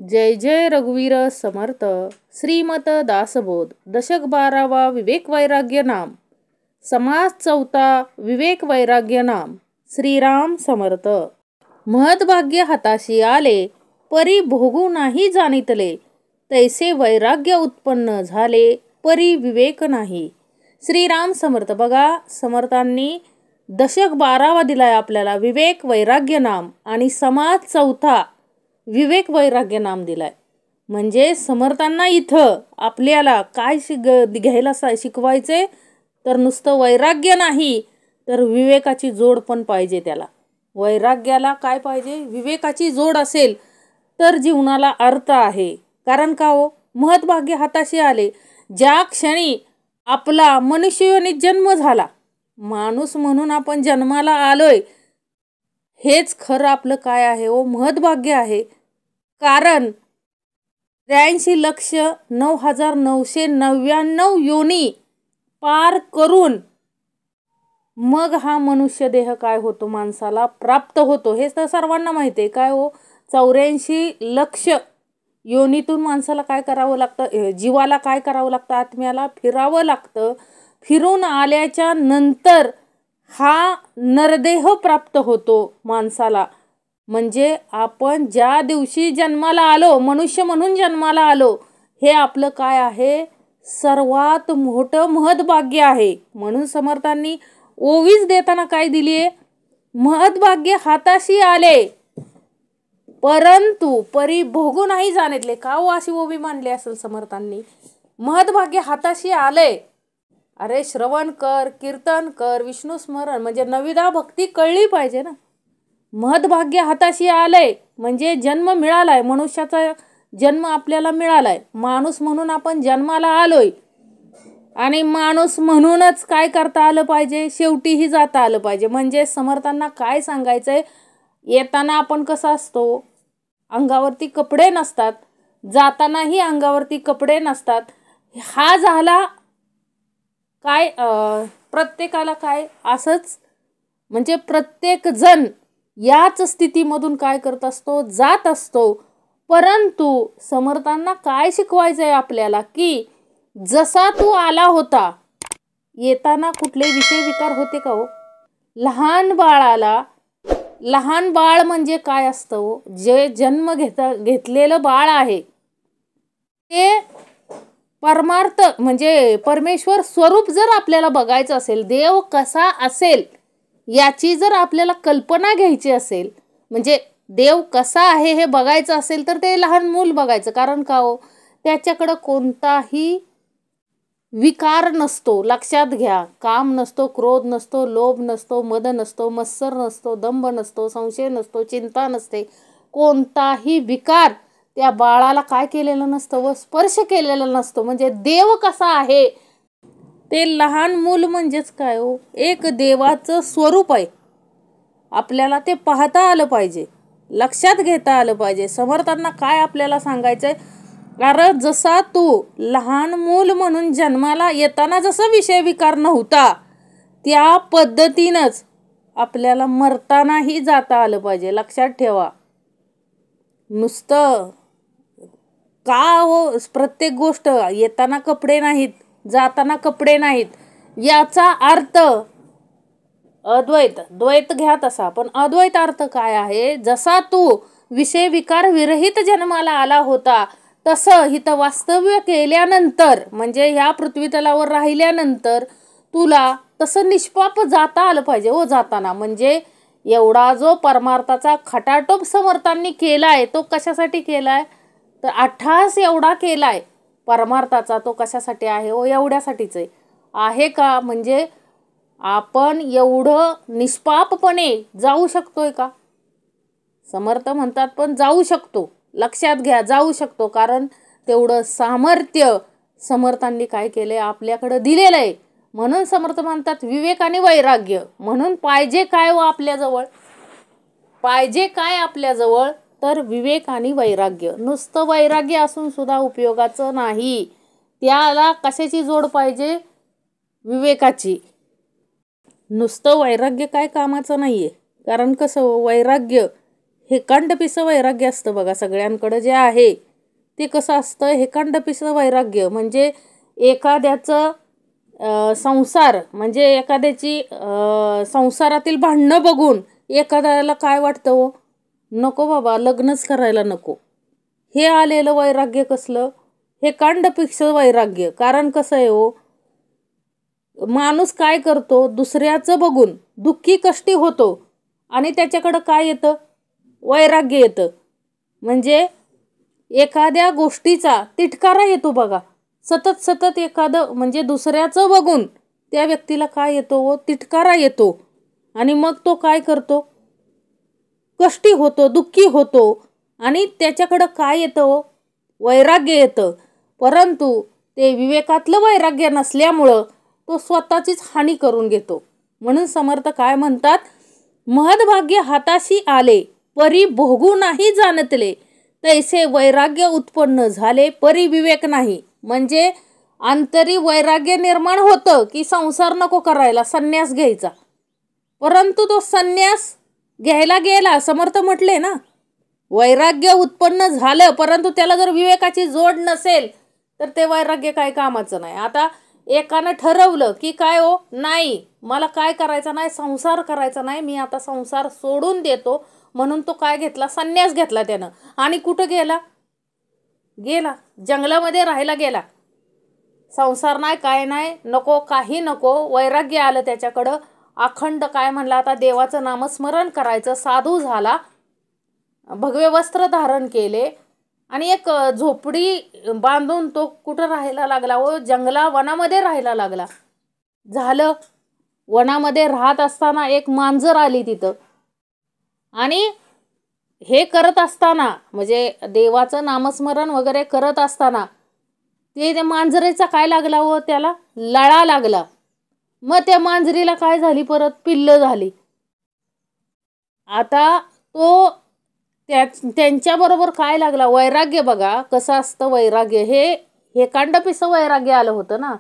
जय जय रघुवीर समर्थ श्रीमत दासबोध दशक 12वा विवेक वैराग्य नाम समास 4था विवेक वैराग्य नाम श्रीराम समर्थ। महद्भाग्य हाताशी आले परी भोगू नाही जाणितले तैसे वैराग्य उत्पन्न झाले परी विवेक नाही। श्रीराम समर्थ। बघा, समर्थांनी दशक 12वा दिलाय आपल्याला विवेक वैराग्य नाम आणि समास 4था विवेक वैराग्य नाम दिलाय। म्हणजे समर्थांना इथं आपल्याला काय घ्यायला शिकवायचे तर नुसतं वैराग्य नाही तर विवेकाची जोड पण पाहिजे त्याला। वैराग्याला काय पाहिजे? विवेकाची जोड असेल तर जीवनाला अर्थ आहे। कारण का हो, महद्भाग्य हाताशी आले, ज्या क्षणी आपला मनुष्ययोनीत जन्म झाला, माणूस म्हणून आपण जन्माला आलोय, हेच खरं आपलं काय आहे हो, महद्भाग्य आहे। कारण 83,09,999 योनी पार करून मग हा मनुष्य देह काय होतो, माणसाला प्राप्त होतो। हे तर सर्वांना माहिती आहे। काय हो, 84 लक्ष योनीतून माणसाला काय करावं लागतं, जीवाला काय करावं लागतं, आत्म्याला फिरावं लागतं। फिरून आल्याच्या नंतर हा नरदेह प्राप्त होतो माणसाला। म्हणजे आपण ज्या दिवशी जन्माला आलो, मनुष्य म्हणून जन्माला आलो, हे आपलं काय आहे, सर्वात मोठं महद्भाग्य आहे। म्हणून समर्थांनी ओवीच देताना काय दिलीये, महद्भाग्य हाताशी आले परंतु परी भोगू नाही जाणितले। का हो अशी ओवी मांडली असेल समर्थांनी? महद्भाग्य हाताशी आले, अरे श्रवण कर, कीर्तन कर, विष्णू स्मरण, म्हणजे नविदा भक्ती कळली पाहिजे ना। महद्भाग्य हाताशी आलंय म्हणजे जन्म मिळालाय, मनुष्याचा जन्म आपल्याला मिळालाय, माणूस म्हणून आपण जन्माला आलोय। आणि माणूस म्हणूनच काय करता आलं पाहिजे, शेवटीही जाता आलं पाहिजे। म्हणजे समर्थांना काय सांगायचंय, येताना आपण कसं असतो, अंगावरती कपडे नसतात, जातानाही अंगावरती कपडे नसतात। हा झाला काय, प्रत्येकाला काय असंच, म्हणजे प्रत्येक जण याच स्थितीमधून काय करत असतो, जात असतो। परंतु समर्थांना काय शिकवायचंय आपल्याला की जसा तू आला होता, येताना कुठले विषय विकार होते का हो? लहान बाळाला, लहान बाळ म्हणजे काय असतं हो, जे जन्म घेतलेलं बाळ आहे ते परमार्थ म्हणजे परमेश्वर स्वरूप जर आपल्याला बघायचं असेल, देव कसा असेल याची जर आपल्याला कल्पना घ्यायची असेल, म्हणजे देव कसा आहे हे बघायचं असेल तर ते लहान मूल बघायचं। कारण का हो, त्याच्याकडं कोणताही विकार नसतो, लक्षात घ्या। काम नसतो, क्रोध नसतो, लोभ नसतो, मद नसतो, मत्सर नसतो, दंभ नसतो, संशय नसतो, चिंता नसते, कोणताही विकार त्या बाळाला काय केलेलं नसतं व स्पर्श केलेला नसतो। म्हणजे देव कसा आहे ते लहान मूल म्हणजेच काय हो, एक देवाचं स्वरूप आहे। आपल्याला ते पाहता आलं पाहिजे, लक्षात घेता आलं पाहिजे। समर्थांना काय आपल्याला सांगायचंय, कारण जसा तू लहान मूल म्हणून जन्माला येताना जसा विषय विकार नव्हता, त्या पद्धतीनंच आपल्याला मरतानाही जाता आलं पाहिजे। लक्षात ठेवा, नुसतं का हो, प्रत्येक गोष्ट येताना कपडे नाहीत, जाताना कपडे नाहीत, याचा अर्थ अद्वैत, द्वैत घ्या तसा, पण अद्वैत अर्थ काय आहे, जसा तू विषय विकार विरहित जन्माला आला होता तसं हिथं वास्तव्य केल्यानंतर, म्हणजे ह्या पृथ्वी तलावर राहिल्यानंतर तुला तसं निष्पाप जाता आलं पाहिजे हो जाताना। म्हणजे एवढा जो परमार्थाचा खटाटोप समर्थांनी केलाय तो कशासाठी केलाय, तर 88 एवढा केलाय परमार्थाचा, तो कशासाठी आहे हो, एवढ्यासाठीच आहे का? म्हणजे आपण एवढं निष्पापपणे जाऊ शकतोय का? समर्थ म्हणतात पण जाऊ शकतो, लक्षात घ्या, जाऊ शकतो। कारण तेवढं सामर्थ्य समर्थांनी काय केलंय, आपल्याकडे दिलेलं आहे। म्हणून समर्थ म्हणतात विवेक आणि वैराग्य। म्हणून पाहिजे काय हो आपल्याजवळ, पाहिजे काय आपल्याजवळ, तर विवेक आणि वैराग्य। नुसतं वैराग्य असून सुद्धा उपयोगाचं नाही, त्याला कशाची जोड पाहिजे, विवेकाची। नुसतं वैराग्य काय कामाचं नाहीये। कारण कसं, वैराग्य हेकांडपिसं वैराग्य असतं बघा सगळ्यांकडं जे आहे ते कसं असतं. हेकांडपिसं वैराग्य म्हणजे एखाद्याचं संसार म्हणजे एखाद्याची संसारातील भांडणं बघून एखाद्याला काय वाटतं हो, नको बाबा लग्नच करायला नको. हे आलेलं वैराग्य कसलं, हेकांडपिसं वैराग्य. कारण कसं आहे हो, माणूस काय करतो, दुसऱ्याचं बघून दुःखी कष्टी होतो आणि त्याच्याकडं काय येतं, वैराग्य येतं. म्हणजे एखाद्या गोष्टीचा तिटकारा येतो बघा. सतत सतत एखादं म्हणजे दुसऱ्याचं बघून त्या व्यक्तीला काय येतो हो, तिटकारा येतो. आणि मग तो काय करतो, कष्टी होतो, दुःखी होतो आणि त्याच्याकडं काय येतं हो, वैराग्य येतं. परंतु ते विवेकातलं वैराग्य नसल्यामुळं तो स्वतःचीच हानी करून घेतो. म्हणून समर्थ काय म्हणतात, महद्भाग्य हाताशी आले परी भोगू नाही जाणतले, तैसे वैराग्य उत्पन्न झाले परी विवेक नाही. म्हणजे अंतरी वैराग्य निर्माण होतं की संसार नको करायला, संन्यास घ्यायचा. परंतु तो संन्यास घ्यायला गेला, समर्थ म्हटले ना, वैराग्य उत्पन्न झालं परंतु त्याला जर विवेकाची जोड नसेल तर ते वैराग्य काय कामाचं नाही. आता एकानं ठरवलं की काय हो, नाही मला काय करायचं नाही, संसार करायचा नाही, मी आता संसार सोडून देतो. म्हणून तो काय घेतला, संन्यास घेतला त्यानं. आणि कुठं गेला, जंगलामध्ये राहायला गेला. संसार नाही, काय नाही, नको, काही नको. वैराग्य आलं त्याच्याकडं. अखंड काय म्हणला, आता देवाचं नामस्मरण करायचं. साधू झाला, भगवे वस्त्र धारण केले आणि एक झोपडी बांधून तो कुठं राहायला लागला हो, वनामध्ये राहायला लागला. झालं, वनामध्ये राहत असताना एक मांजर आली तिथं. आणि हे करत असताना म्हणजे देवाचं नामस्मरण वगैरे करत असताना ते मांजरीचा काय लागला हो, त्याला लळा लागला. मग त्या मांजरीला काय झाली, परत पिल्लं झाली. आता तो त्यांच्याबरोबर काय लागला, वैराग्य. बघा कसं असतं वैराग्य, हे कांडपिसं वैराग्य आलं होतं ना,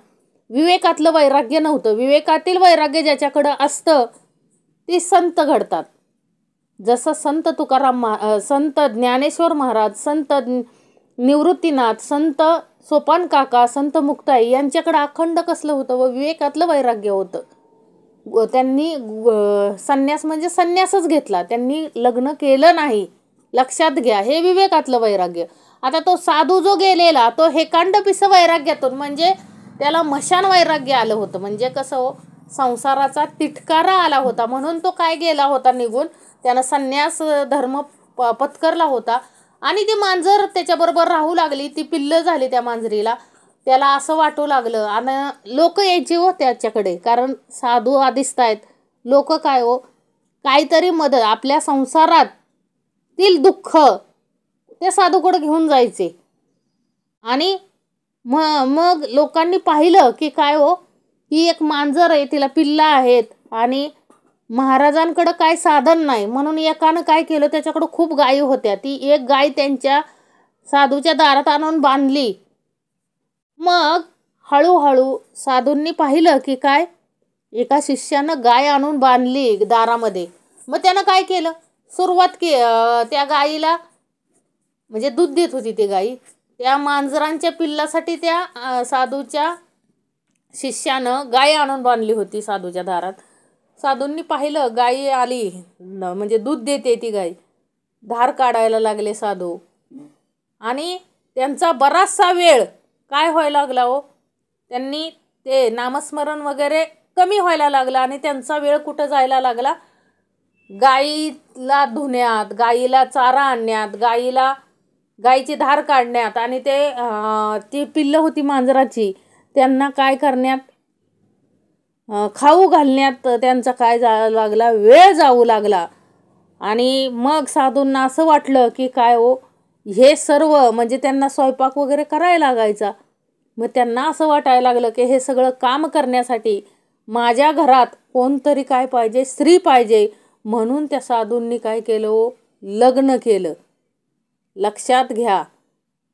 विवेकातलं वैराग्य नव्हतं. विवेकातील वैराग्य ज्याच्याकडं असतं ती संत घडतात. जसं संत तुकाराम, संत ज्ञानेश्वर महाराज, संत निवृत्तीनाथ, संत सोपान काका, संत मुक्ताई यांच्याकडं अखंड कसलं होतं व विवेकातलं वैराग्य होतं. त्यांनी संन्यास म्हणजे संन्यासच घेतला, त्यांनी लग्न केलं नाही. लक्षात घ्या, हे विवेकातलं वैराग्य. आता तो साधू जो गेलेला तो हेकांडपिसं वैराग्यातून म्हणजे त्याला मशान वैराग्य आलं होतं. म्हणजे कसं हो, संसाराचा तिटकारा आला होता म्हणून तो काय गेला होता निघून, त्यानं संन्यास धर्म पत्करला होता. आणि ती मांजर त्याच्याबरोबर राहू लागली, ती पिल्लं झाली त्या मांजरीला. त्याला असं वाटू लागलं आणि लोक यायचे हो त्याच्याकडे, कारण साधू दिसतायत. लोक काय हो, काहीतरी मदत, आपल्या संसारात दुःख त्या साधूकडे घेऊन जायचे. आणि मग लोकांनी पाहिलं की काय हो, ही एक मांजर आहे, तिला पिल्ला आहेत आणि महाराजांकडं काय साधन नाही. म्हणून एकानं काय केलं, त्याच्याकडं खूप गायी होत्या, ती एक गाय त्यांच्या साधूच्या दारात आणून बांधली. मग हळूहळू साधूंनी पाहिलं की काय, एका शिष्यानं गाय आणून बांधली दारामध्ये. मग त्यानं काय केलं, सुरुवात त्या गाईला म्हणजे दूध देत होती ती गाई, त्या मांजरांच्या पिल्लासाठी त्या साधूच्या शिष्यानं गाय आणून बांधली होती साधूच्या दारात. साधूंनी पाहिलं, गाई आली म्हणजे दूध देते ती गाय. धार काढायला लागले साधू. आणि त्यांचा बराचसा वेळ काय व्हायला लागला हो, त्यांनी ते नामस्मरण वगैरे कमी व्हायला लागला आणि त्यांचा वेळ कुठं जायला लागला, गाईला धुण्यात, गाईला चारा आणण्यात, गाईची धार काढण्यात आणि ती पिल्लं होती मांजराची, त्यांना काय करण्यात, खाऊ घालण्यात त्यांचा काय जायला लागला, वेळ जाऊ लागला. आणि मग साधूंना असं वाटलं की काय हो, हे सर्व म्हणजे त्यांना स्वयंपाक वगैरे करायला लागायचा. मग त्यांना असं वाटायला लागलं की हे सगळं काम करण्यासाठी माझ्या घरात कोणतरी काय पाहिजे, स्त्री पाहिजे. म्हणून त्या साधूंनी काय केलं हो, लग्न केलं. लक्षात घ्या,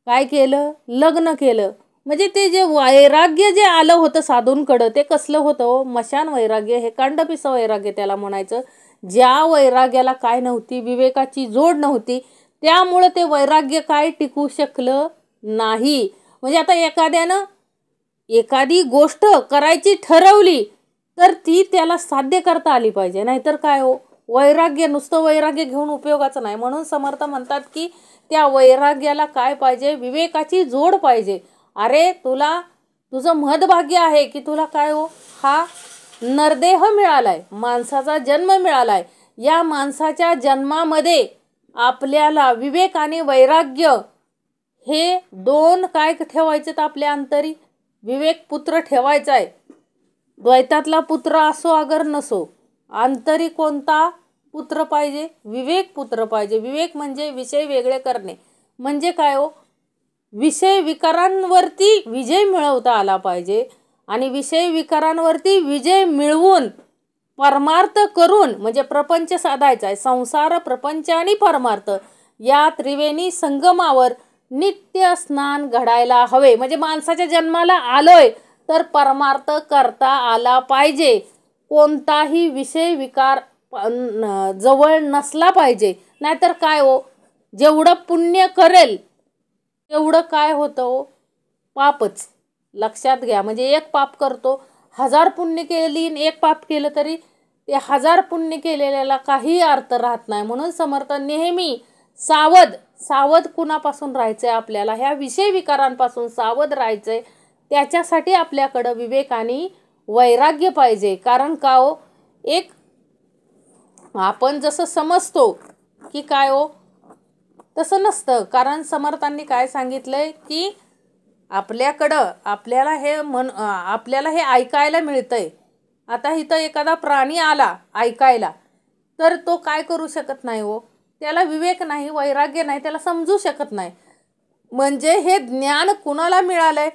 काय केलं, लग्न केलं. म्हणजे ते जे वैराग्य जे आलं होतं साधूंकडं ते कसलं होतं हो, मशान वैराग्य, हे कांडपिसं वैराग्य त्याला म्हणायचं. ज्या वैराग्याला काय नव्हती, विवेकाची जोड नव्हती, त्यामुळं ते वैराग्य काय टिकू शकलं नाही. म्हणजे आता एखाद्यानं एखादी गोष्ट करायची ठरवली तर ती त्याला साध्य करता आली पाहिजे, नाहीतर काय हो, वैराग्य नुसतं वैराग्य घेऊन उपयोगाचं नाही. म्हणून समर्थ म्हणतात की त्या वैराग्याला काय पाहिजे, विवेकाची जोड पाहिजे. अरे तुला तुझं महद्भाग्य आहे की तुला काय हो, हा नरदेह मिळालाय, माणसाचा जन्म मिळालाय. या माणसाच्या जन्मामध्ये आपल्याला विवेक आणि वैराग्य हे दोन काय ठेवायचे आपल्या अंतरी. विवेक पुत्र ठेवायचा आहे, द्वैतातला पुत्र असो अगर नसो, अंतरी कोणता पुत्र पाहिजे, विवेक पुत्र पाहिजे. विवेक म्हणजे विषय वेगळे करणे, म्हणजे काय हो, विषय विकारांवरती विजय मिळवता आला पाहिजे. आणि विषय विकारांवरती विजय मिळवून परमार्थ करून म्हणजे प्रपंच साधायचा आहे. संसार, प्रपंच आणि परमार्थ या त्रिवेणी संगमावर नित्य स्नान घडायला हवे. म्हणजे माणसाच्या जन्माला आलोय तर परमार्थ करता आला पाहिजे. कोणताही विषय विकार जवळ नसला पाहिजे. नाहीतर काय हो, जेवढं पुण्य करेल तेवढं काय होतं हो, पापच. लक्षात घ्या. म्हणजे एक पाप करतो, 1000 पुण्य केली आणि एक पाप केलं तरी ते 1000 पुण्य केलेल्याला काही अर्थ राहत नाही. म्हणून समर्थ नेहमी सावध कुणापासून राहायचंय आपल्याला, ह्या विषय विकारांपासून सावध राहायचंय. त्याच्यासाठी आपल्याकडं विवेक आणि वैराग्य पाहिजे. कारण का हो, एक आपण जसं समजतो की काय हो, तसं नसतं. कारण समर्थांनी काय सांगितलंय की आपल्याला हे ऐकायला मिळतंय. आता इथं एखादा प्राणी आला ऐकायला तर तो काय करू शकत नाही हो, त्याला विवेक नाही, वैराग्य नाही, त्याला समजू शकत नाही. म्हणजे हे ज्ञान कुणाला मिळालंय,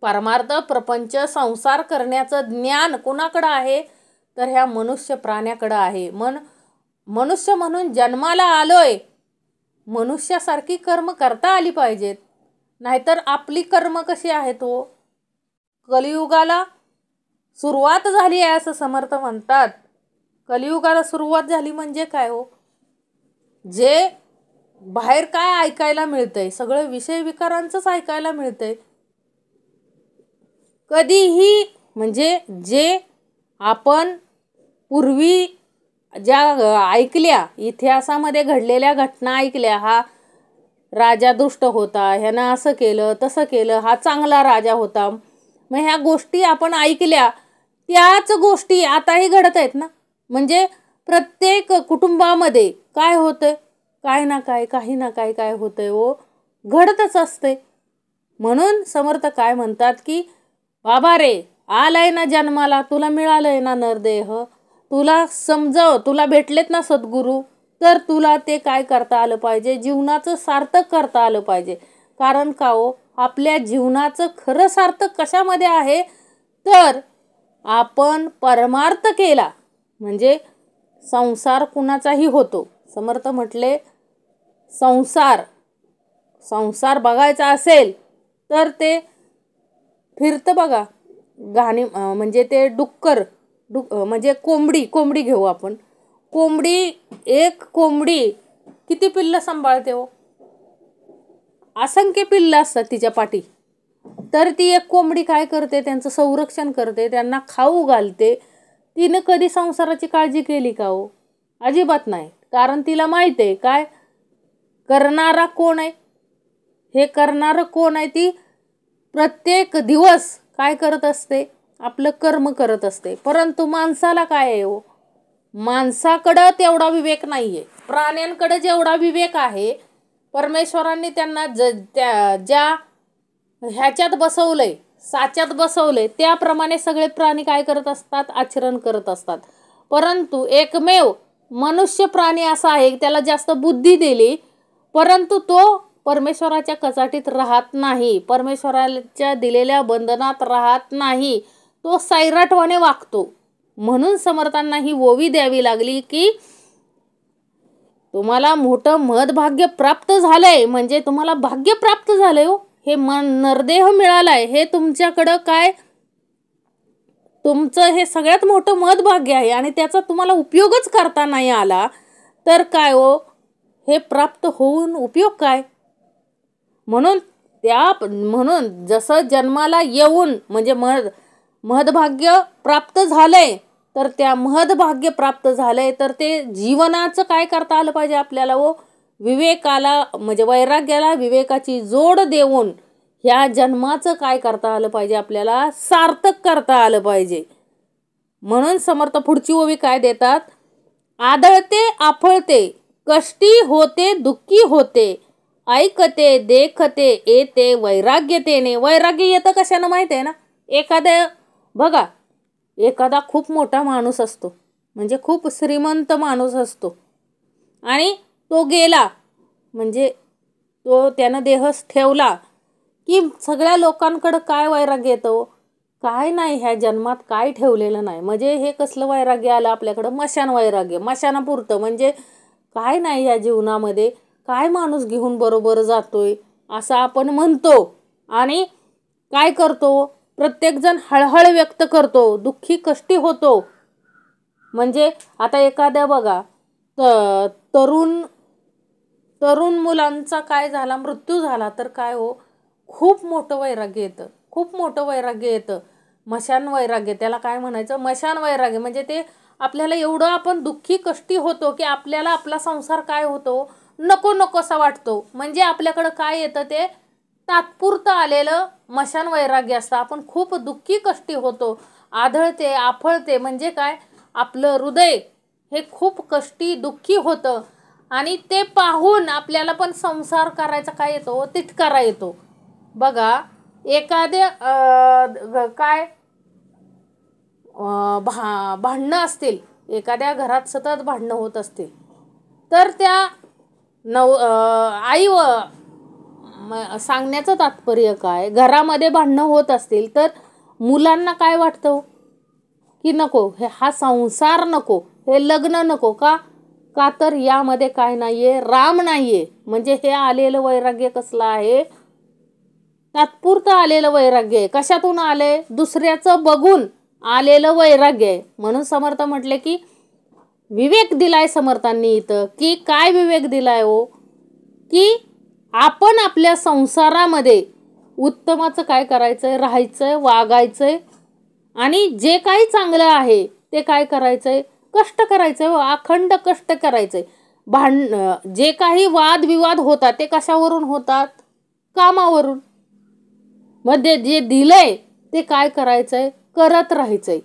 परमार्थ प्रपंच संसार करण्याचं ज्ञान कुणाकडं आहे, तर ह्या मनुष्य प्राण्याकडं आहे. मनुष्य म्हणून जन्माला आलोय, मनुष्यासारखी कर्म करता आली पाहिजेत. नाहीतर आपली कर्म कशी आहेत हो, कलियुगाला सुरुवात झाली आहे असं समर्थ म्हणतात. कलियुगाला सुरुवात झाली म्हणजे काय हो, जे बाहेर काय ऐकायला मिळतंय, सगळं विषय विकारांचंच ऐकायला मिळतंय. कधीही म्हणजे जे आपण पूर्वी ज्या ऐकल्या, इतिहासामध्ये घडलेल्या घटना ऐकल्या, हा राजा दुष्ट होता, ह्यानं असं केलं तसं केलं, हा चांगला राजा होता, मग ह्या गोष्टी आपण ऐकल्या, त्याच गोष्टी आताही घडत आहेत ना. म्हणजे प्रत्येक कुटुंबामध्ये काय होतंय, काही ना काय होतंय हो, घडतच असते. म्हणून समर्थ काय म्हणतात की बाबा रे, आलाय ना जन्माला, तुला मिळालंय ना नरदेह, तुला समजव, तुला भेटलेत ना सद्गुरू, तर तुला ते काय करता आलं पाहिजे, जीवनाचं सार्थक करता आलं पाहिजे. कारण का हो, आपल्या जीवनाचं खरं सार्थक कशामध्ये आहे, तर आपण परमार्थ केला म्हणजे संसार कुणाचाही होतो. समर्थ म्हटले संसार बघायचा असेल तर ते फिरतं बघा, म्हणजे ते म्हणजे कोंबडी घेऊ आपण. एक कोंबडी किती पिल्लं सांभाळते हो, असंख्य पिल्लं असतात तिच्या पाठी. तर ती एक कोंबडी काय करते, त्यांचं संरक्षण करते, त्यांना खाऊ घालते. तिनं कधी संसाराची काळजी केली का हो, अजिबात नाही. कारण तिला माहिती आहे काय करणारा कोण आहे, हे करणारं कोण आहे. ती प्रत्येक दिवस काय करत असते, आपलं कर्म करत असते. परंतु माणसाला काय आहे हो, माणसाकडं तेवढा विवेक नाहीये. प्राण्यांकडे जेवढा विवेक आहे, परमेश्वरांनी त्यांना ज्या ह्याच्यात बसवलंय, साच्यात बसवलंय, त्याप्रमाणे सगळे प्राणी काय करत असतात, आचरण करत असतात. परंतु एकमेव मनुष्य प्राणी असा आहे, त्याला जास्त बुद्धी दिली परंतु तो परमेश्वराच्या कचाटीत राहत नाही, परमेश्वराच्या दिलेल्या बंधनात राहत नाही, तो सैराटवाने वागतो. म्हणून समर्थांना ही ओवी द्यावी लागली की तुम्हाला मोठं महद्भाग्य प्राप्त झालंय, म्हणजे तुम्हाला भाग्य प्राप्त झालंय हो, हे नरदेह मिळालाय, हे तुमच्याकडं काय तुमचं हे सगळ्यात मोठं महत्भाग्य आहे आणि त्याचा तुम्हाला उपयोगच करता नाही आला तर काय हो, हे प्राप्त होऊन उपयोग काय? म्हणून जसं जन्माला येऊन म्हणजे महदभाग्य प्राप्त झालंय, तर त्या महदभाग्य प्राप्त झालंय तर ते जीवनाचं काय करता आलं पाहिजे आपल्याला हो, विवेकाला म्हणजे वैराग्याला विवेकाची जोड देऊन ह्या जन्माचं काय करता आलं पाहिजे, आपल्याला सार्थक करता आलं पाहिजे. म्हणून समर्थ पुढची ओवी काय देतात, आदळते आफळते कष्टी होते दुःखी होते ऐकते देखते येते वैराग्यतेने. वैराग्य येतं कशानं माहित आहे ना, बघा एखादा खूप मोठा माणूस असतो म्हणजे खूप श्रीमंत माणूस असतो आणि तो गेला म्हणजे तो त्यानं देहच ठेवला की सगळ्या लोकांकडं काय वैराग्य येतं, काय नाही ह्या जन्मात काय ठेवलेलं नाही. म्हणजे हे कसलं वैराग्य आलं आपल्याकडं, मशान वैराग्य, मशानापुरतं. म्हणजे काय नाही या जीवनामध्ये, काय माणूस घेऊन बरोबर जातोय असं आपण म्हणतो आणि काय करतो, प्रत्येकजण हळहळ व्यक्त करतो, दुःखी कष्टी होतो. म्हणजे आता एखाद्या बघा तरुण मुलांचा काय झाला, मृत्यू झाला तर काय हो, खूप मोठं वैराग्य येतं, खूप मोठं वैराग्य येतं. मशान वैराग्य त्याला काय म्हणायचं, मशान वैराग्य. म्हणजे ते आपल्याला एवढं आपण दुःखी कष्टी होतो की आपल्याला आपला संसार काय होतो, नको नकोसा वाटतो. म्हणजे आपल्याकडं काय येतं, ते तात्पुरतं आलेलं मशान वैराग्य असतं. आपण खूप दुःखी कष्टी होतो, आदळते आफळते. म्हणजे काय, आपलं हृदय हे खूप कष्टी दुःखी होतं आणि ते पाहून आपल्याला पण संसार करायचा काय येतो, तिटकारा येतो. बघा एखाद्या काय भांडणं असतील, एखाद्या घरात सतत भांडणं होत असतील तर त्या आई सांगण्याचं तात्पर्य काय, घरामध्ये भांडणं होत असतील तर मुलांना काय वाटतं की नको, हा संसार नको, हे लग्न नको. का तर यामध्ये काय नाहीये, राम नाहीये. म्हणजे हे आलेलं वैराग्य कसलं आहे, तात्पुरतं आलेलं वैराग्य आहे. कशातून आले, दुसऱ्याचं बघून आलेलं वैराग्य आहे. म्हणून समर्थ म्हटले की विवेक दिलाय समर्थांनी इथं. की काय विवेक दिलाय हो, की आपण आपल्या संसारामध्ये उत्तमाचं काय करायचंय, राहायचंय, वागायचंय आणि जे काही चांगलं आहे ते काय करायचंय, कष्ट करायचंय, अखंड कष्ट करायचंय. जे काही वादविवाद होतात ते कशावरून होतात, कामावरून. मध्ये जे दिलंय ते काय करायचंय, करत राहायचंय.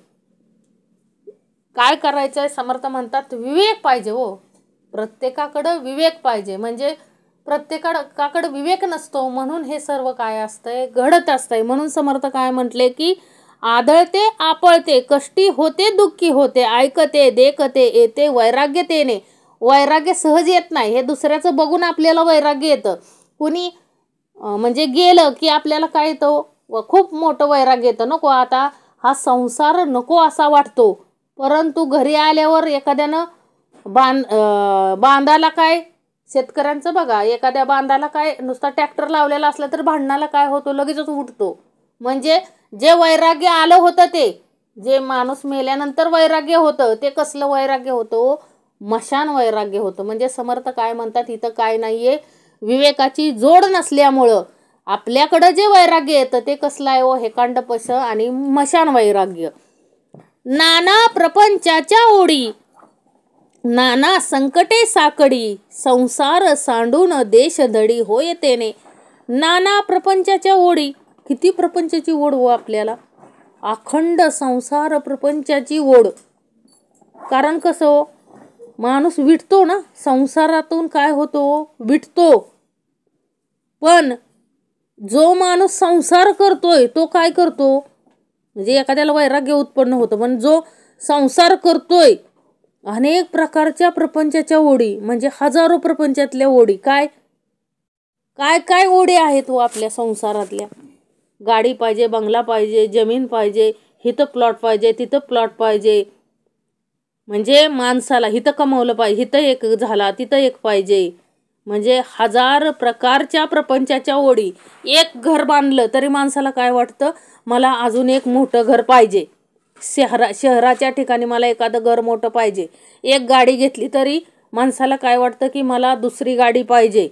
काय करायचंय, समर्थ म्हणतात विवेक पाहिजे हो, प्रत्येकाकडं विवेक पाहिजे. म्हणजे प्रत्येकाकडं विवेक नसतो म्हणून हे सर्व काय असतंय, घडत असतंय. म्हणून समर्थ काय म्हटले की आदळते आपळते कष्टी होते दुःखी होते ऐकते देखते येते वैराग्यतेने. वैराग्य सहज येत नाही, हे दुसऱ्याचं बघून आपल्याला वैराग्य येतं. कुणी म्हणजे गेलं की आपल्याला काय येतं, खूप मोठं वैराग्य येतं, नको आता हा संसार नको असा वाटतो. परंतु घरी आल्यावर एखाद्यानं बांधाला काय, शेतकऱ्यांचं बघा, एखाद्या बांधाला काय नुसता ट्रॅक्टर लावलेला असला तर भांडणाला काय होतो, लगेचच उठतो. म्हणजे जे वैराग्य आलं होतं, ते जे माणूस मेल्यानंतर वैराग्य होतं ते कसलं वैराग्य होतं, मशान वैराग्य होतं. म्हणजे समर्थ काय म्हणतात, इथं काय नाहीये, विवेकाची जोड नसल्यामुळं आपल्याकडं जे वैराग्य येतं ते कसलं आहे हो, हेकांडपश आणि मशान वैराग्य. नाना प्रपंचाच्या ओढी नाना संकटे साकडी संसार सांडून देश धडी होय तेने. नाना प्रपंचाच्या ओढी, किती प्रपंचाची ओढ हो आपल्याला, अखंड संसार प्रपंचाची ओढ. कारण कसं हो, माणूस विटतो ना, संसारातून काय होतो, विटतो. पण जो माणूस संसार करतोय तो काय करतो, म्हणजे एखाद्याला वैराग्य उत्पन्न होतं, पण जो संसार करतोय अनेक प्रकारच्या प्रपंचाच्या ओढी, म्हणजे हजारो प्रपंचातल्या ओढी, काय काय काय ओढी आहेत हो आपल्या संसारातल्या. गाडी पाहिजे, बंगला पाहिजे, जमीन पाहिजे, इथं प्लॉट पाहिजे, तिथं प्लॉट पाहिजे. म्हणजे माणसाला इथं कमवलं पाहिजे, इथं एक झाला तिथं एक पाहिजे. म्हणजे हजार प्रकारच्या प्रपंचाच्या ओढी. एक घर बांधलं तरी माणसाला काय वाटतं, मला अजून एक मोठं घर पाहिजे. शहराच्या ठिकाणी मला एखादं घर मोठं पाहिजे, एक गाडी घेतली तरी माणसाला काय वाटतं की मला दुसरी गाडी पाहिजे.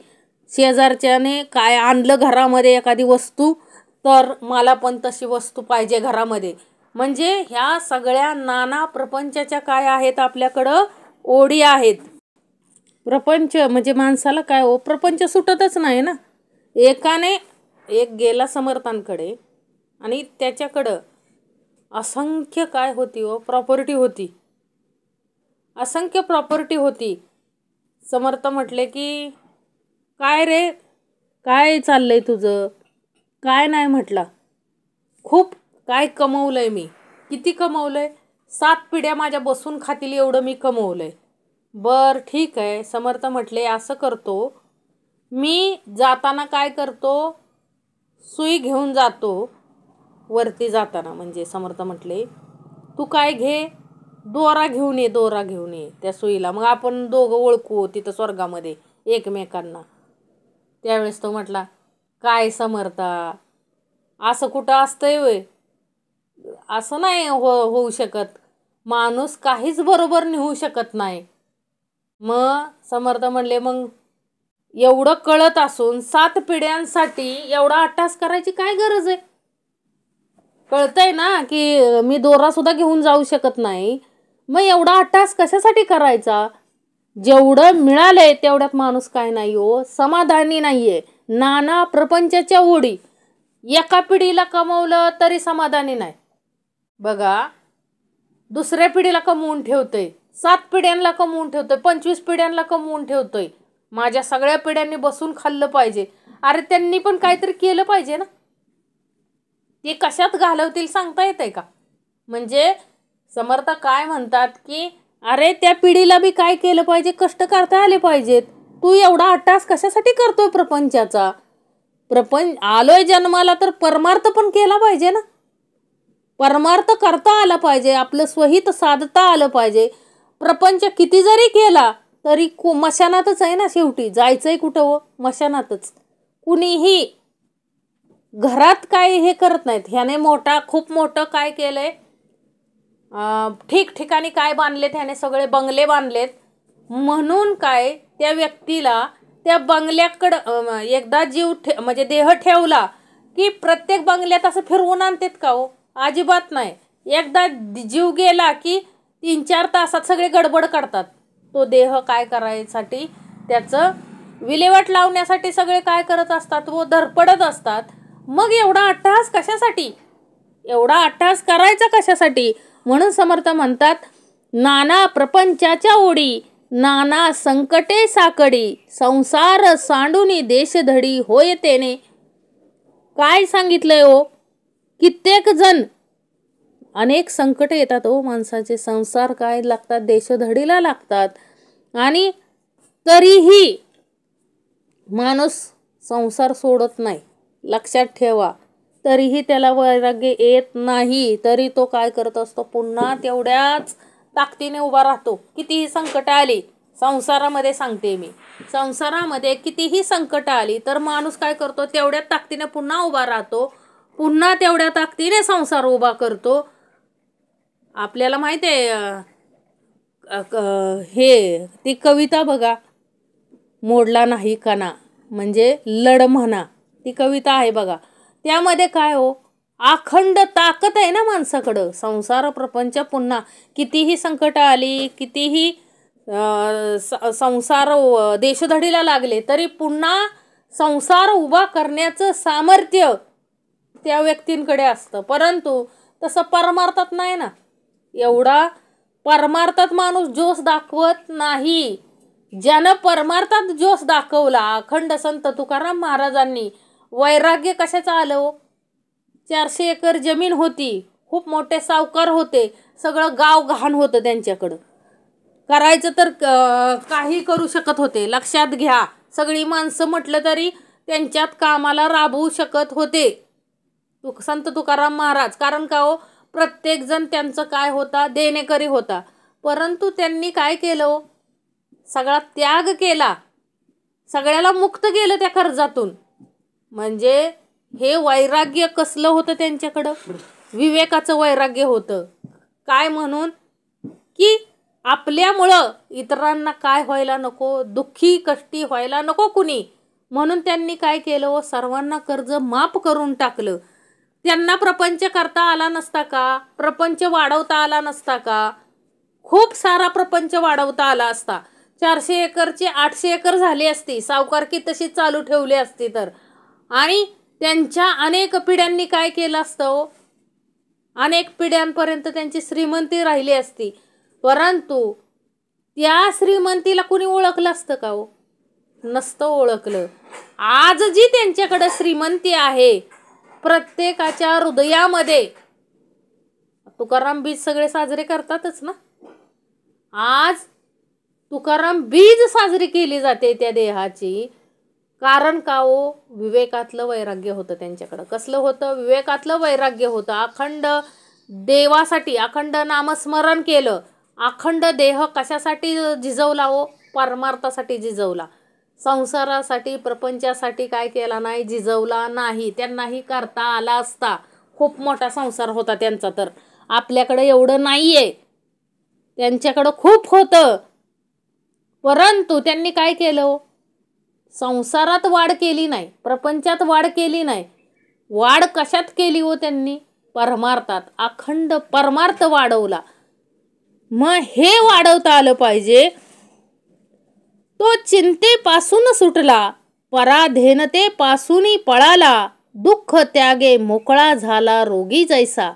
शेजारच्याने काय आणलं घरामध्ये एखादी वस्तू, तर मला पण तशी वस्तू पाहिजे घरामध्ये. म्हणजे ह्या सगळ्या नाना प्रपंचाच्या काय आहेत आपल्याकडं, ओढी आहेत. प्रपंच म्हणजे माणसाला काय हो, प्रपंच सुटतच नाही ना. एक गेला समर्थांकडे आणि त्याच्याकडं असंख्य काय होती हो, प्रॉपर्टी होती, असंख्य प्रॉपर्टी होती. समर्थ म्हटले की काय रे, काय चाललंय तुझं? काय नाही म्हटला. खूप काय कमवलंय मी. किती कमवलंय? 7 पिढ्या माझ्या बसून खातील एवढं मी कमवलंय. बर ठीक आहे. समर्थ म्हटले असं करतो, मी जाताना काय करतो, सुई घेऊन जातो वरती जाताना. म्हणजे समर्थ म्हटले तू काय घे, दोरा घेऊन ये त्या सुईला, मग आपण दोघं ओळखू तिथं स्वर्गामध्ये एकमेकांना. त्यावेळेस तो म्हटला काय समर्था, असं कुठं असतंय वय? असं नाही होऊ शकत. माणूस काहीच बरोबर निघू शकत नाही. मग समर्थ म्हणले मग एवढं कळत असून 7 पिढ्यांसाठी एवढा अट्टास करायची काय गरज आहे? कळतंय ना की मी दोरा सुद्धा घेऊन जाऊ शकत नाही, मग एवढा अट्टास कशासाठी करायचा? जेवढं मिळालंय तेवढ्यात माणूस काय नाही हो, समाधानी नाहीये. नाना प्रपंचाच्या ओढी. एका पिढीला कमवलं तरी समाधानी नाही. बघा, दुसऱ्या पिढीला कमवून ठेवतोय, 7 पिढ्यांना कमवून ठेवतोय, 25 पिढ्यांना कमवून ठेवतोय. माझ्या सगळ्या पिढ्यांनी बसून खाल्लं पाहिजे. अरे त्यांनी पण काहीतरी केलं पाहिजे ना. ते कशात घालवतील सांगता येतंय का? म्हणजे समर्थ काय म्हणतात की अरे त्या पिढीला बी काय केलं पाहिजे, कष्ट करता आले पाहिजेत. तू एवढा अट्टास कशासाठी करतोय प्रपंचाचा? आलोय जन्माला तर परमार्थ पण केला पाहिजे ना. परमार्थ करता आला पाहिजे, आपलं स्वहित साधता आलं पाहिजे. प्रपंच किती जरी केला तरी मशानातच आहे ना. शेवटी जायचंय कुठं हो, मशानातच. कुणीही घरात काय हे करत नाहीत. ह्याने खूप मोठं काय केलंय, ठिकठिकाणी काय बांधलेत ह्याने, सगळे बंगले बांधलेत. म्हणून काय त्या व्यक्तीला त्या बंगल्याकडं एकदा म्हणजे देह ठेवला की प्रत्येक बंगल्यात असं फिरवून आणतात का हो? अजिबात नाही. एकदा जीव गेला की 3-4 तासात सगळे गडबड करतात. तो देह काय करायसाठी, त्याचं विल्हेवाट लावण्यासाठी सगळे काय करत असतात व धडपडत असतात. मग एवढा अट्टहास कशासाठी? एवढा अट्टहास करायचा कशासाठी? म्हणून समर्थ म्हणतात नाना प्रपंचाच्या ओढी, नाना संकटे साकडी, संसार सांडूनी देशधडी होय तेने. काय सांगितलंय हो? कित्येक जण, अनेक संकट येतात हो माणसाचे. संसार काय लागतात, देशधडीला लागतात. आणि तरीही माणूस संसार सोडत नाही, लक्षात ठेवा. तरीही त्याला वैराग्य येत नाही. तरी तो काय करत असतो, पुन्हा तेवढ्याच ताकदीने उभा राहतो. कितीही संकट आली संसारामध्ये, सांगते मी, संसारामध्ये कितीही संकट आली तर माणूस काय करतो, तेवढ्याच ताकदीने पुन्हा उभा राहतो, पुन्हा तेवढ्या ताकदीने संसार उभा करतो. आपल्याला माहित आहे ती कविता बघा, मोडला नाही कणा, म्हणजे लढ म्हणा, ती कविता आहे बघा. त्यामध्ये काय हो, अखंड ताकद आहे ना माणसाकडं. संसार प्रपंच पुन्हा कितीही संकट आली, कितीही संसार देशधडीला लागले, तरी पुन्हा संसार उभा करण्याचं सामर्थ्य त्या व्यक्तींकडे असतं. परंतु तसं परमार्थात नाही ना. एवढा परमार्थात माणूस जोश दाखवत नाही. ज्यानं परमार्थात जोश दाखवला, अखंड संत तुकाराम महाराजांनी, वैराग्य कशाचं आलं हो? 400 एकर जमीन होती, खूप मोठे सावकार होते, सगळं गाव गहाण होतं त्यांच्याकडं. करायचं तर काही करू शकत होते. लक्षात घ्या, सगळी माणसं म्हटलं तरी त्यांच्यात कामाला राबवू शकत होते संत तुकाराम महाराज. कारण का हो, प्रत्येक जण त्यांचं काय होता, देणेकरी होता. परंतु त्यांनी काय केलं हो, सगळा त्याग केला, सगळ्याला मुक्त केलं त्या कर्जातून. म्हणजे हे वैराग्य कसलं होतं त्यांच्याकडं? विवेकाचं वैराग्य होतं. काय म्हणून की आपल्यामुळं इतरांना काय व्हायला नको, दुःखी कष्टी व्हायला नको कुणी, म्हणून त्यांनी काय केलं, सर्वांना कर्ज माफ करून टाकलं. त्यांना प्रपंच करता आला नसता का, प्रपंच वाढवता आला नसता का, खूप सारा प्रपंच वाढवता आला असता. 400 एकरची 800 एकर झाली असती, सावकारकी तशी चालू ठेवली असती तर. आणि त्यांच्या अनेक पिढ्यांनी काय केलं असतं, अनेक पिढ्यांपर्यंत त्यांची श्रीमंती राहिली असती. परंतु त्या श्रीमंतीला कुणी ओळखलं असतं का हो, नसतं ओळखलं. आज जी त्यांच्याकडे श्रीमंती आहे, प्रत्येकाच्या हृदयामध्ये तुकाराम बीज सगळे साजरे करतातच ना. आज तुकाराम बीज साजरी केली जाते त्या देहाची. कारण का हो, विवेकातलं वैराग्य होतं त्यांच्याकडं. कसलं होतं, विवेकातलं वैराग्य होतं. अखंड देवासाठी अखंड नामस्मरण केलं. अखंड देह कशासाठी झिजवला हो, परमार्थासाठी झिजवला. संसारासाठी प्रपंचासाठी काय केला नाही, झिजवला नाही. त्यांनाही करता आला असता, खूप मोठा संसार होता त्यांचा. तर आपल्याकडे एवढं नाहीये, त्यांच्याकडं खूप होतं. परंतु त्यांनी काय केलं, संसारात वाढ केली नाही, प्रपंचात वाढ केली नाही. वाढ कशात केली हो त्यांनी, परमार्थात. अखंड परमार्थ वाढवला. मग हे वाढवता आलं पाहिजे. तो चिंतेपासून सुटला, पराधीनतेपासून पळाला, दुःख त्यागे मोकळा झाला रोगी जैसा.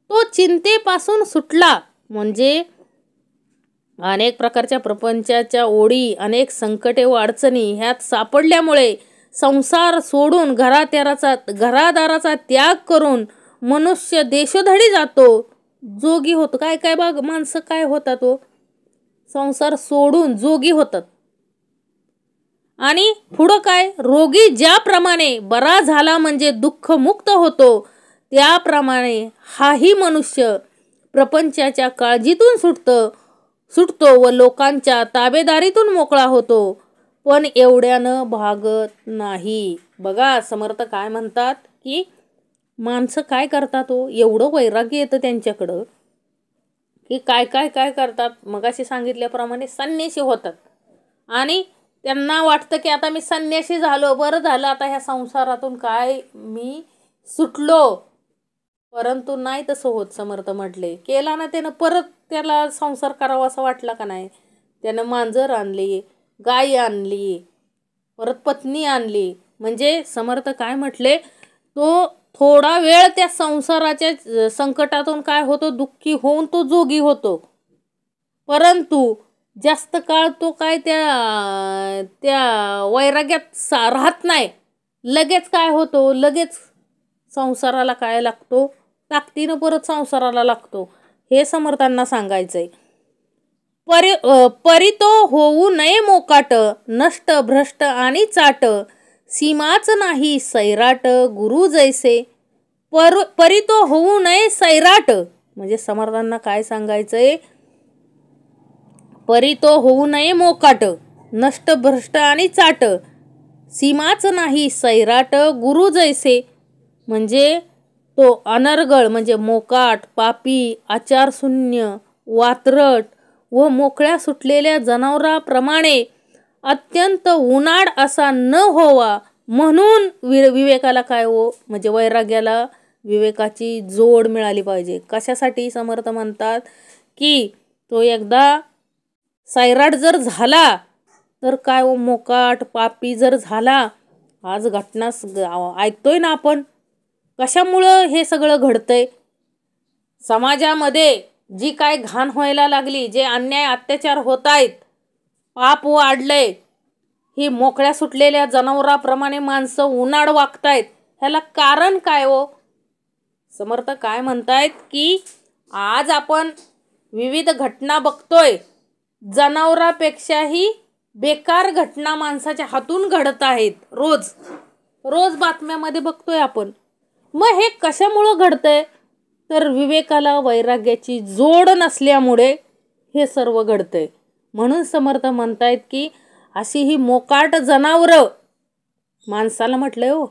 तो चिंतेपासून सुटला म्हणजे अनेक प्रकारच्या प्रपंचाच्या ओढी, अनेक संकटे व अडचणी ह्यात सापडल्यामुळे संसार सोडून घरादाराचा त्याग करून मनुष्य देशोधडी जातो, जोगी होतो. काय काय बघ माणसं काय होतात तो, संसार सोडून जोगी होतात. आणि पुढं काय, रोगी ज्याप्रमाणे बरा झाला म्हणजे दुःख मुक्त होतो, त्याप्रमाणे हाही मनुष्य प्रपंचाच्या काळजीतून सुटतो व लोकांच्या ताबेदारीतून मोकळा होतो. पण एवढ्यानं भागत नाही. बघा समर्थ काय म्हणतात की माणसं काय करतात हो, एवढं वैराग्य येतं त्यांच्याकडं की काय काय काय करतात. मगाशी सांगितल्याप्रमाणे संन्यासी होतात आणि त्यांना वाटतं की आता मी संन्यासी झालो, बरं झालं, आता ह्या संसारातून काय मी सुटलो. परंतु नाही तसं होत. समर्थ म्हटले, केला ना त्यानं परत त्याला संसार करावा असं वाटला का नाही. त्यानं मांजर आणली, गाय आणली, परत पत्नी आणली. म्हणजे समर्थ काय म्हटले, तो थोडा वेळ त्या संसाराच्या संकटातून काय होतो, दुःखी होऊन तो जोगी होतो. परंतु जास्त काळ तो काय त्या वैराग्यात राहत नाही. लगेच काय होतो, लगेच संसाराला काय लागतो, ताकदीनं परत संसाराला लागतो. हे समर्थांना सांगायचंय. परितो होऊ नये मोकाट, नष्ट भ्रष्ट आणि चाट, सीमाच नाही सैराट गुरु जैसे. परितो होऊ नये सैराट म्हणजे समर्थांना काय सांगायचंय, परितो होऊ नये मोकाट, नष्ट भ्रष्ट आणि चाट, सीमाच नाही सैराट गुरु जैसे. म्हणजे तो अनर्गळ म्हणजे मोकाट, पापी, आचारशून्य, वात्रट व मोकळ्या सुटलेल्या जनावराप्रमाणे अत्यंत उनाड असा न व्हावा म्हणून विवेकाला काय हो, म्हणजे वैराग्याला विवेकाची जोड मिळाली पाहिजे. कशासाठी समर्थ म्हणतात की तो एकदा सैराट जर झाला तर काय हो, मोकाट पापी जर झाला. आज घटना ऐकतोय ना आपण, कशामुळं हे सगळं घडतंय. समाजामध्ये जी काय घाण व्हायला लागली, जे अन्याय अत्याचार होत आहेत, पाप वाढलंय, ही मोकळ्या सुटलेल्या जनावराप्रमाणे माणसं उनाड वागतायत, ह्याला कारण काय हो. समर्थ काय म्हणतायत की आज आपण विविध घटना बघतोय, जनावरापेक्षाही बेकार घटना माणसाच्या हातून घडत आहेत. रोज बातम्यामध्ये बघतोय आपण. मग हे कशामुळं घडतंय, तर विवेकाला वैराग्याची जोड नसल्यामुळे हे सर्व घडतंय. म्हणून समर्थ म्हणतायत की अशी ही मोकाट जनावरं, माणसाला म्हटलंय हो,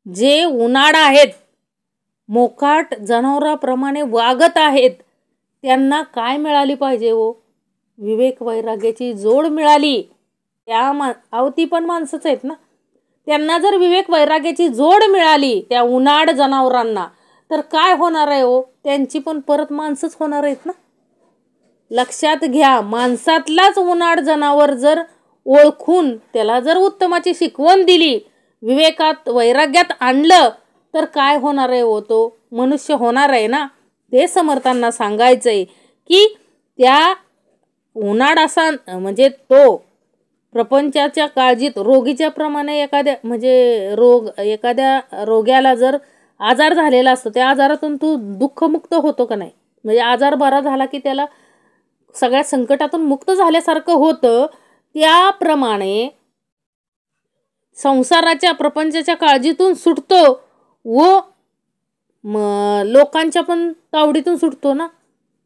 जे उनाड आहेत, मोकाट जनावराप्रमाणे वागत आहेत, त्यांना काय मिळाली पाहिजे हो? विवेक वैराग्याची जोड मिळाली. ती पण माणसंच आहेत ना. त्यांना जर विवेक वैराग्याची जोड मिळाली त्या उनाड जनावरांना, तर काय होणार आहे हो? त्यांची पण परत माणसंच होणार आहेत ना. लक्षात घ्या, माणसातलाच उनाड जनावर जर ओळखून त्याला जर उत्तमाची शिकवण दिली, विवेकात वैराग्यात आणलं, तर काय होणार आहे हो? तो मनुष्य होणार आहे ना. ते समर्थांना सांगायचंय की त्या उनाड असा म्हणजे तो प्रपंचाच्या काळजीत रोगीच्या प्रमाणे एखाद्या रोग्याला जर आजार झालेला असतो, त्या आजारातून तो दुःखमुक्त होतो का नाही? म्हणजे आजार बरा झाला की त्याला सगळ्या संकटातून मुक्त झाल्यासारखं होतं. त्याप्रमाणे संसाराच्या प्रपंचाच्या काळजीतून सुटतो व लोकांच्या पण तावडीतून सुटतो ना.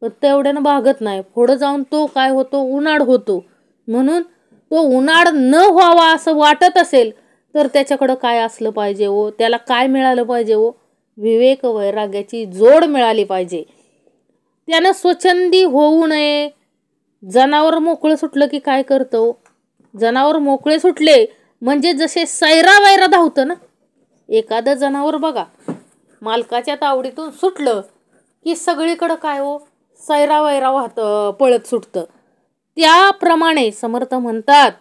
पण तेवढ्यानं भागत नाही. पुढं जाऊन तो काय होतो? उनाड होतो. म्हणून तो उनाड न व्हावा असं वाटत असेल तर त्याच्याकडं काय असलं पाहिजे हो? त्याला काय मिळालं पाहिजे हो? विवेक वैराग्याची जोड मिळाली पाहिजे. त्यानं स्वच्छंदी होऊ नये. जनावर मोकळं सुटलं की काय करतो? जनावर मोकळे सुटले म्हणजे जसे सैरा वैरा धावतं ना. एखादं जनावर बघा मालकाच्या तावडीतून सुटलं की सगळीकडं काय हो? सैरा वैरा पळत सुटतं. त्याप्रमाणे समर्थ म्हणतात,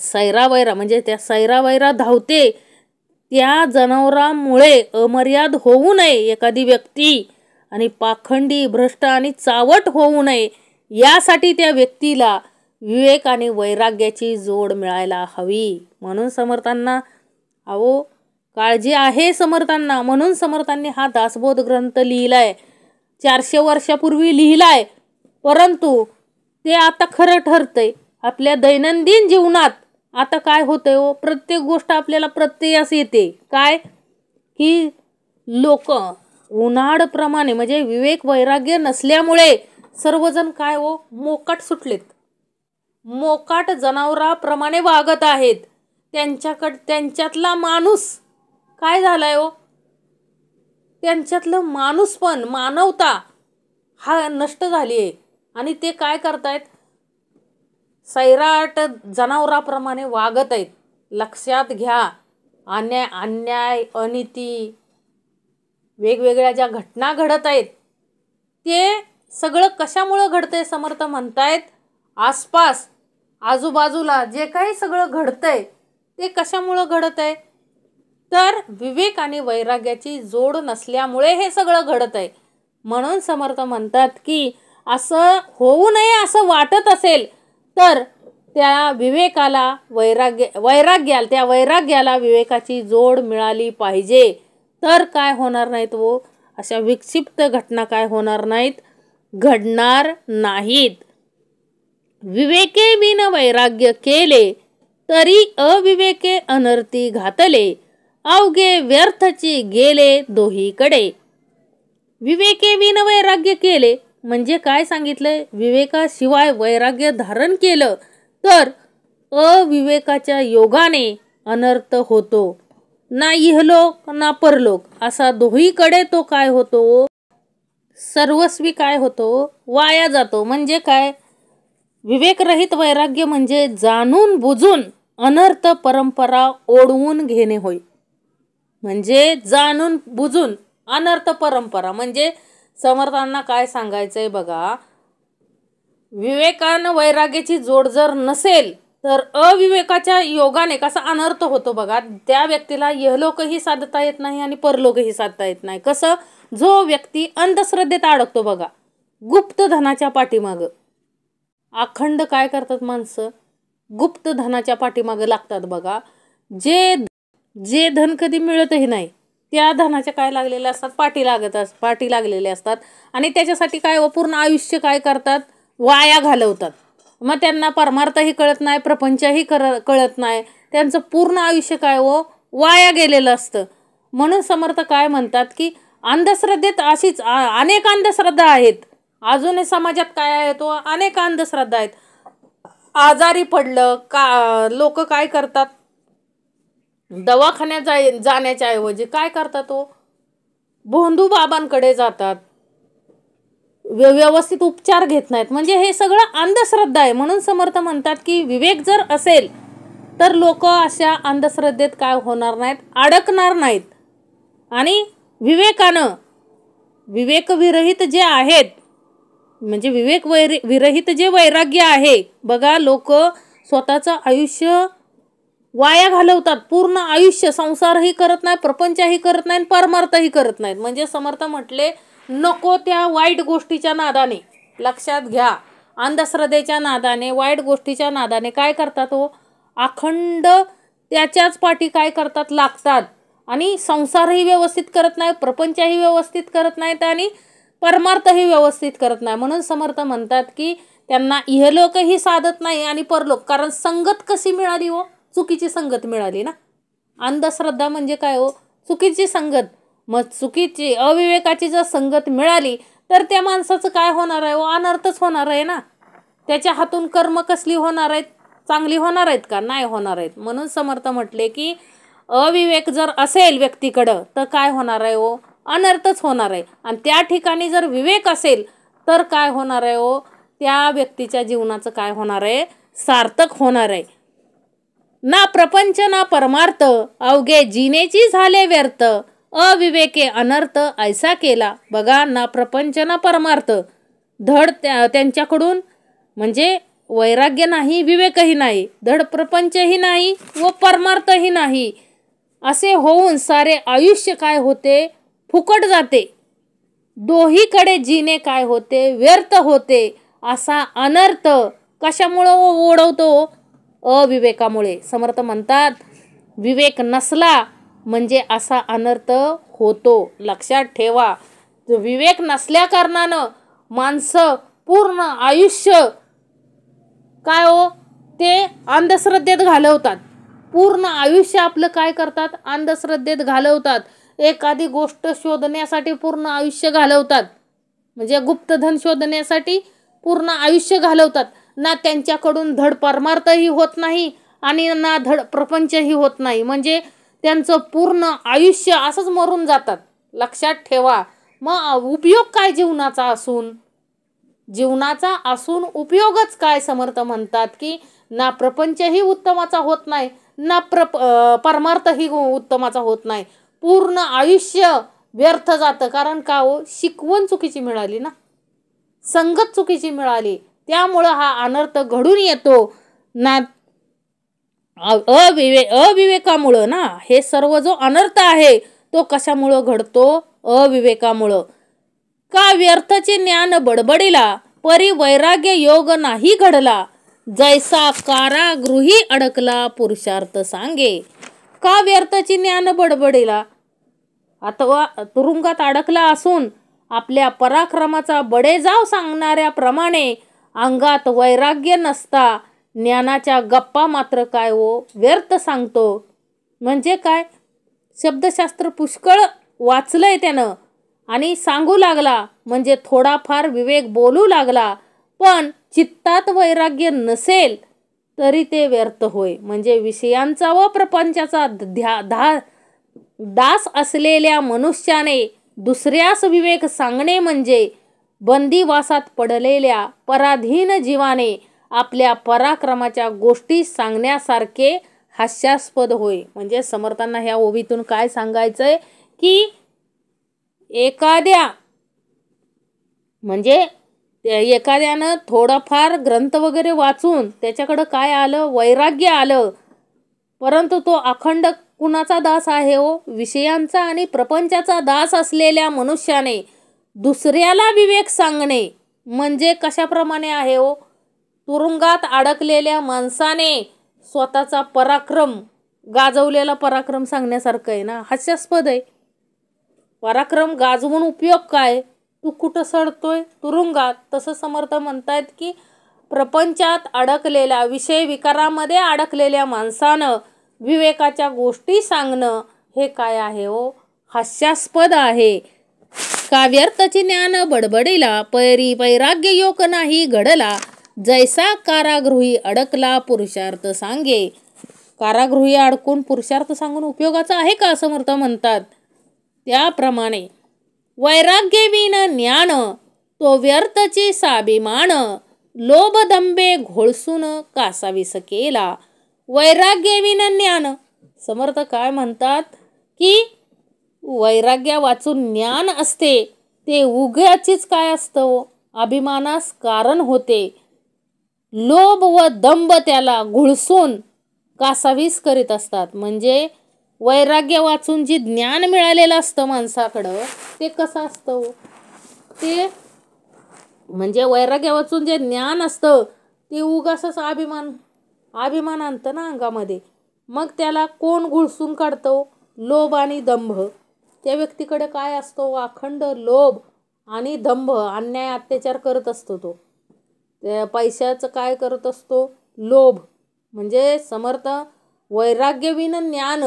सैरा वैरा म्हणजे त्या सैरा वैरा धावते त्या जनावरांमुळे अमर्याद होऊ नये एखादी व्यक्ती, आणि पाखंडी, भ्रष्ट आणि चावट होऊ नये यासाठी त्या व्यक्तीला विवेक आणि वैराग्याची जोड मिळायला हवी. म्हणून समर्थांना काळजी आहे समर्थांना. म्हणून समर्थांनी हा दासबोध ग्रंथ लिहिलाय. 400 वर्षापूर्वी लिहिलाय, परंतु ते आता खरं ठरतंय आपल्या दैनंदिन जीवनात. आता काय होतंय हो? प्रत्येक गोष्ट आपल्याला प्रत्ययास येते. काय की लोक उन्हाळप्रमाणे म्हणजे विवेक वैराग्य नसल्यामुळे सर्वजण काय हो? मोकाट सुटलेत. मोकाट जनावराप्रमाणे वागत आहेत. त्यांच्यातला माणूस काय झालाय हो? त्यांच्यातलं माणूस पण मानवता हा नष्ट झाली आहे. आणि ते काय करतायत? सैराट जनावराप्रमाणे वागत आहेत. लक्षात घ्या, अन्याय अनिती वेगवेगळ्या ज्या घटना घडत आहेत ते सगळं कशामुळं घडतंय? समर्थ म्हणतायत आसपास आजूबाजूला जे काही सगळं घडतंय ते कशामुळं घडत आहे? तर विवेक आणि वैराग्याची जोड नसल्यामुळे हे सगळं घडत आहे. म्हणून समर्थ म्हणतात की असं होऊ नये असं वाटत असेल तर त्या विवेकाला वैराग्याला विवेकाची जोड मिळाली पाहिजे. तर काय होणार नाहीत हो? अशा विक्षिप्त घटना काय होणार नाहीत? घडणार नाहीत. विवेके बिन वैराग्य केले तरी अविवेके अनर्थी घातले, अवघे व्यर्थची गेले दोहीकडे. विवेके बिन वैराग्य केले म्हणजे काय सांगितलंय? विवेकाशिवाय वैराग्य धारण केलं तर अविवेकाच्या योगाने अनर्थ होतो. ना इहलोक ना परलोक असा दोहीकडे तो काय होतो? सर्वस्वी काय होतो? वाया जातो. म्हणजे काय? विवेकरहित वैराग्य म्हणजे जाणून बुजून अनर्थ परंपरा ओढवून घेणे होय. म्हणजे जाणून बुजून अनर्थ परंपरा म्हणजे समर्थांना काय सांगायचंय बघा, विवेकानं वैराग्याची जोड जर नसेल तर अविवेकाच्या योगाने कसा अनर्थ होतो बघा. त्या व्यक्तीला इहलोकही साधता येत नाही आणि परलोकही साधता येत नाही. कसं? जो व्यक्ती अंधश्रद्धेत अडकतो बघा, गुप्त धनाच्या पाठीमागं. अखंड काय करतात माणसं? गुप्त धनाच्या पाठीमागं लागतात बघा. जे धन कधी मिळतही नाही त्या धनाच्या काय लागलेले असतात? पाठी लागलेले असतात. आणि त्याच्यासाठी काय पूर्ण आयुष्य काय करतात? वाया घालवतात. मग त्यांना परमार्थही कळत नाही, प्रपंचही कळत नाही. त्यांचं पूर्ण आयुष्य काय वाया गेलेलं असतं. म्हणून समर्थ काय म्हणतात की अंधश्रद्धेत अशीच अनेक अंधश्रद्धा आहेत. अजूनही समाजात काय आहे तो अनेक अंधश्रद्धा आहेत. आजारी पडलं का लोक काय करतात? दवाखान्यात जाण्याच्या ऐवजी काय करतात? भोंदू बाबांकडे जातात. व्यवस्थित उपचार घेत नाहीत. म्हणजे हे सगळं अंधश्रद्धा आहे. म्हणून समर्थ म्हणतात की विवेक जर असेल तर लोक अशा अंधश्रद्धेत काय होणार नाहीत, अडकणार नाहीत. आणि विवेकानं, विवेकविरहित जे आहेत, म्हणजे विरहित जे वैराग्य आहे, बघा लोक स्वतःचं आयुष्य वाया घालवतात. पूर्ण आयुष्य संसारही करत नाही, प्रपंचही करत नाही, परमार्थही करत नाहीत. म्हणजे समर्थ म्हटले नको त्या वाईट गोष्टीच्या नादाने, लक्षात घ्या, अंधश्रद्धेच्या नादाने, वाईट गोष्टीच्या नादाने काय करतात हो, अखंड त्याच्याच पाठी काय करतात, लागतात. आणि संसारही व्यवस्थित करत नाही, प्रपंचही व्यवस्थित करत नाहीत आणि परमार्थही व्यवस्थित करत नाही. म्हणून समर्थ म्हणतात की त्यांना इहलोकही साधत नाही आणि परलोक. कारण संगत कशी मिळाली हो, चुकीची संगत मिळाली ना. अंधश्रद्धा म्हणजे काय हो, चुकीची संगत. मग चुकीची अविवेकाची जर संगत मिळाली तर त्या माणसाचं काय होणार आहे हो, अनर्थच होणार आहे ना. त्याच्या हातून कर्म कसली होणार आहेत, चांगली होणार आहेत का, नाही होणार आहेत. म्हणून समर्थ म्हटले की अविवेक जर असेल व्यक्तीकडं तर काय होणार आहे हो, अनर्थच होणार आहे. आणि त्या ठिकाणी जर विवेक असेल तर काय होणार आहे हो, त्या व्यक्तीच्या जीवनाचं काय होणार आहे, सार्थक होणार आहे. ना प्रपंच ना परमार्थ, अवघे जिनेची झाले व्यर्थ, अविवेके अनर्थ ऐसा केला. बघा, ना प्रपंच ना परमार्थ, धड त्यांच्याकडून म्हणजे वैराग्य नाही, विवेकही नाही, धड प्रपंचही नाही व परमार्थही नाही. असे होऊन सारे आयुष्य काय होते, फुकट जाते. दोहीकडे जिने काय होते, व्यर्थ होते. असा अनर्थ कशामुळं ओढवतो, अविवेकामुळे. समर्थ म्हणतात विवेक नसला म्हणजे असा अनर्थ होतो. लक्षात ठेवा, विवेक नसल्या कारणानं माणसं पूर्ण आयुष्य काय हो, ते अंधश्रद्धेत घालवतात. पूर्ण आयुष्य आपलं काय करतात, अंधश्रद्धेत घालवतात. एखादी गोष्ट शोधण्यासाठी पूर्ण आयुष्य घालवतात, म्हणजे गुप्तधन शोधण्यासाठी पूर्ण आयुष्य घालवतात. ना त्यांच्याकडून धड परमार्थही होत नाही आणि ना धड प्रपंचही होत नाही. म्हणजे त्यांचं पूर्ण आयुष्य असंच मरून जातात. लक्षात ठेवा. मग उपयोग काय जीवनाचा असून, जीवनाचा असून उपयोगच काय. समर्थ म्हणतात की ना प्रपंचही उत्तमाचा होत नाही, ना परमार्थही उत्तमाचा होत नाही. पूर्ण आयुष्य व्यर्थ जातं. कारण का हो, शिकवण चुकीची मिळाली ना, संगत चुकीची मिळाली. त्यामुळं हा अनर्थ घडून येतो ना. अविवेकामुळं ना, हे सर्व जो अनर्थ आहे तो कशामुळं घडतो, अविवेकामुळं. का व्यर्थचे ज्ञान बडबडिला, परी वैराग्य योग नाही घडला, जैसा कारागृही अडकला पुरुषार्थ सांगे. का व्यर्थचे ज्ञान बडबडिला, अथवा तुरुंगात अडकला असून आपल्या पराक्रमाचा बडेजाव सांगणाऱ्याप्रमाणे अंगात वैराग्य नसता ज्ञानाच्या गप्पा मात्र काय हो, व्यर्थ सांगतो. म्हणजे काय, शब्दशास्त्र पुष्कळ वाचलंय त्यानं आणि सांगू लागला, म्हणजे थोडाफार विवेक बोलू लागला, पण चित्तात वैराग्य नसेल तरी ते व्यर्थ होय. म्हणजे विषयांचा व प्रपंचाचा दास असलेल्या मनुष्याने दुसऱ्यास विवेक सांगणे म्हणजे बंदिवासात पडलेल्या पराधीन जीवाने आपल्या पराक्रमाच्या गोष्टी सांगण्यासारखे हास्यास्पद होय. म्हणजे समर्थांना ह्या ओवीतून काय सांगायचंय की एखाद्यानं थोडाफार ग्रंथ वगैरे वाचून त्याच्याकडं काय आलं, वैराग्य आलं, परंतु तो अखंड कुणाचा दास आहे हो, विषयांचा आणि प्रपंचाचा दास असलेल्या मनुष्याने दुसऱ्याला विवेक सांगणे म्हणजे कशाप्रमाणे आहे हो, तुरुंगात अडकलेल्या माणसाने स्वतःचा पराक्रम, गाजवलेला पराक्रम सांगण्यासारखं आहे ना, हास्यास्पद आहे. पराक्रम गाजवून उपयोग काय, तू कुठं सडतोय, तुरुंगात. तसं समर्थ म्हणतायत की प्रपंचात अडकलेल्या, विषय विकारामध्ये अडकलेल्या माणसानं विवेकाच्या गोष्टी सांगणं हे काय आहे हो, हास्यास्पद आहे. का व्यर्थचे ज्ञान बडबडिला, परी वैराग्य योग नाही घडला, जैसा कारागृही अडकला पुरुषार्थ सांगे. कारागृही अडकून पुरुषार्थ सांगून उपयोगाचा आहे का, समर्थ म्हणतात. त्याप्रमाणे वैराग्यविन ज्ञान तो व्यर्थची साभिमान, लोभदंबे घोळसून कासावीस केला, वैराग्यविन ज्ञान. समर्थ काय म्हणतात की वैराग्य वाचून ज्ञान असते ते उग्याचीच काय असतं, अभिमानास कारण होते. लोभ व दंभ त्याला घुळसून कासावीस करीत असतात. म्हणजे वैराग्य वाचून जे ज्ञान मिळालेलं असतं माणसाकडं ते कसं असतं, ते म्हणजे वैराग्य वाचून जे ज्ञान असतं ते उगाचच अभिमान आणतं ना अंगामध्ये. मग त्याला कोण घुळसून काढतो, लोभ आणि दंभ. त्या व्यक्तीकडे काय असतो, अखंड लोभ आणि दंभ, अन्याय अत्याचार करत असतो. तो त्या पैशाचं काय करत असतो, लोभ. म्हणजे समर्थ वैराग्यविन ज्ञान,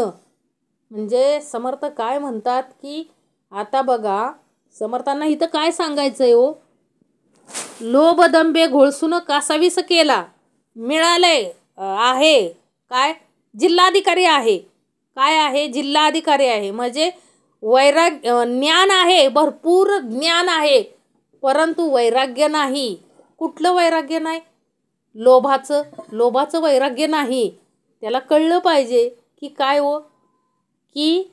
म्हणजे समर्थ काय म्हणतात की आता बघा समर्थांना इथं काय सांगायचंय हो, लोभदंबे घोळसून कासावीस केला. मिळालंय आहे काय, जिल्हाधिकारी आहे. काय आहे, जिल्हाधिकारी आहे. म्हणजे ज्ञान आहे, भरपूर ज्ञान आहे, परंतु वैराग्य नाही. कुठलं वैराग्य नाही, लोभाचं वैराग्य नाही. त्याला कळलं पाहिजे की काय हो, की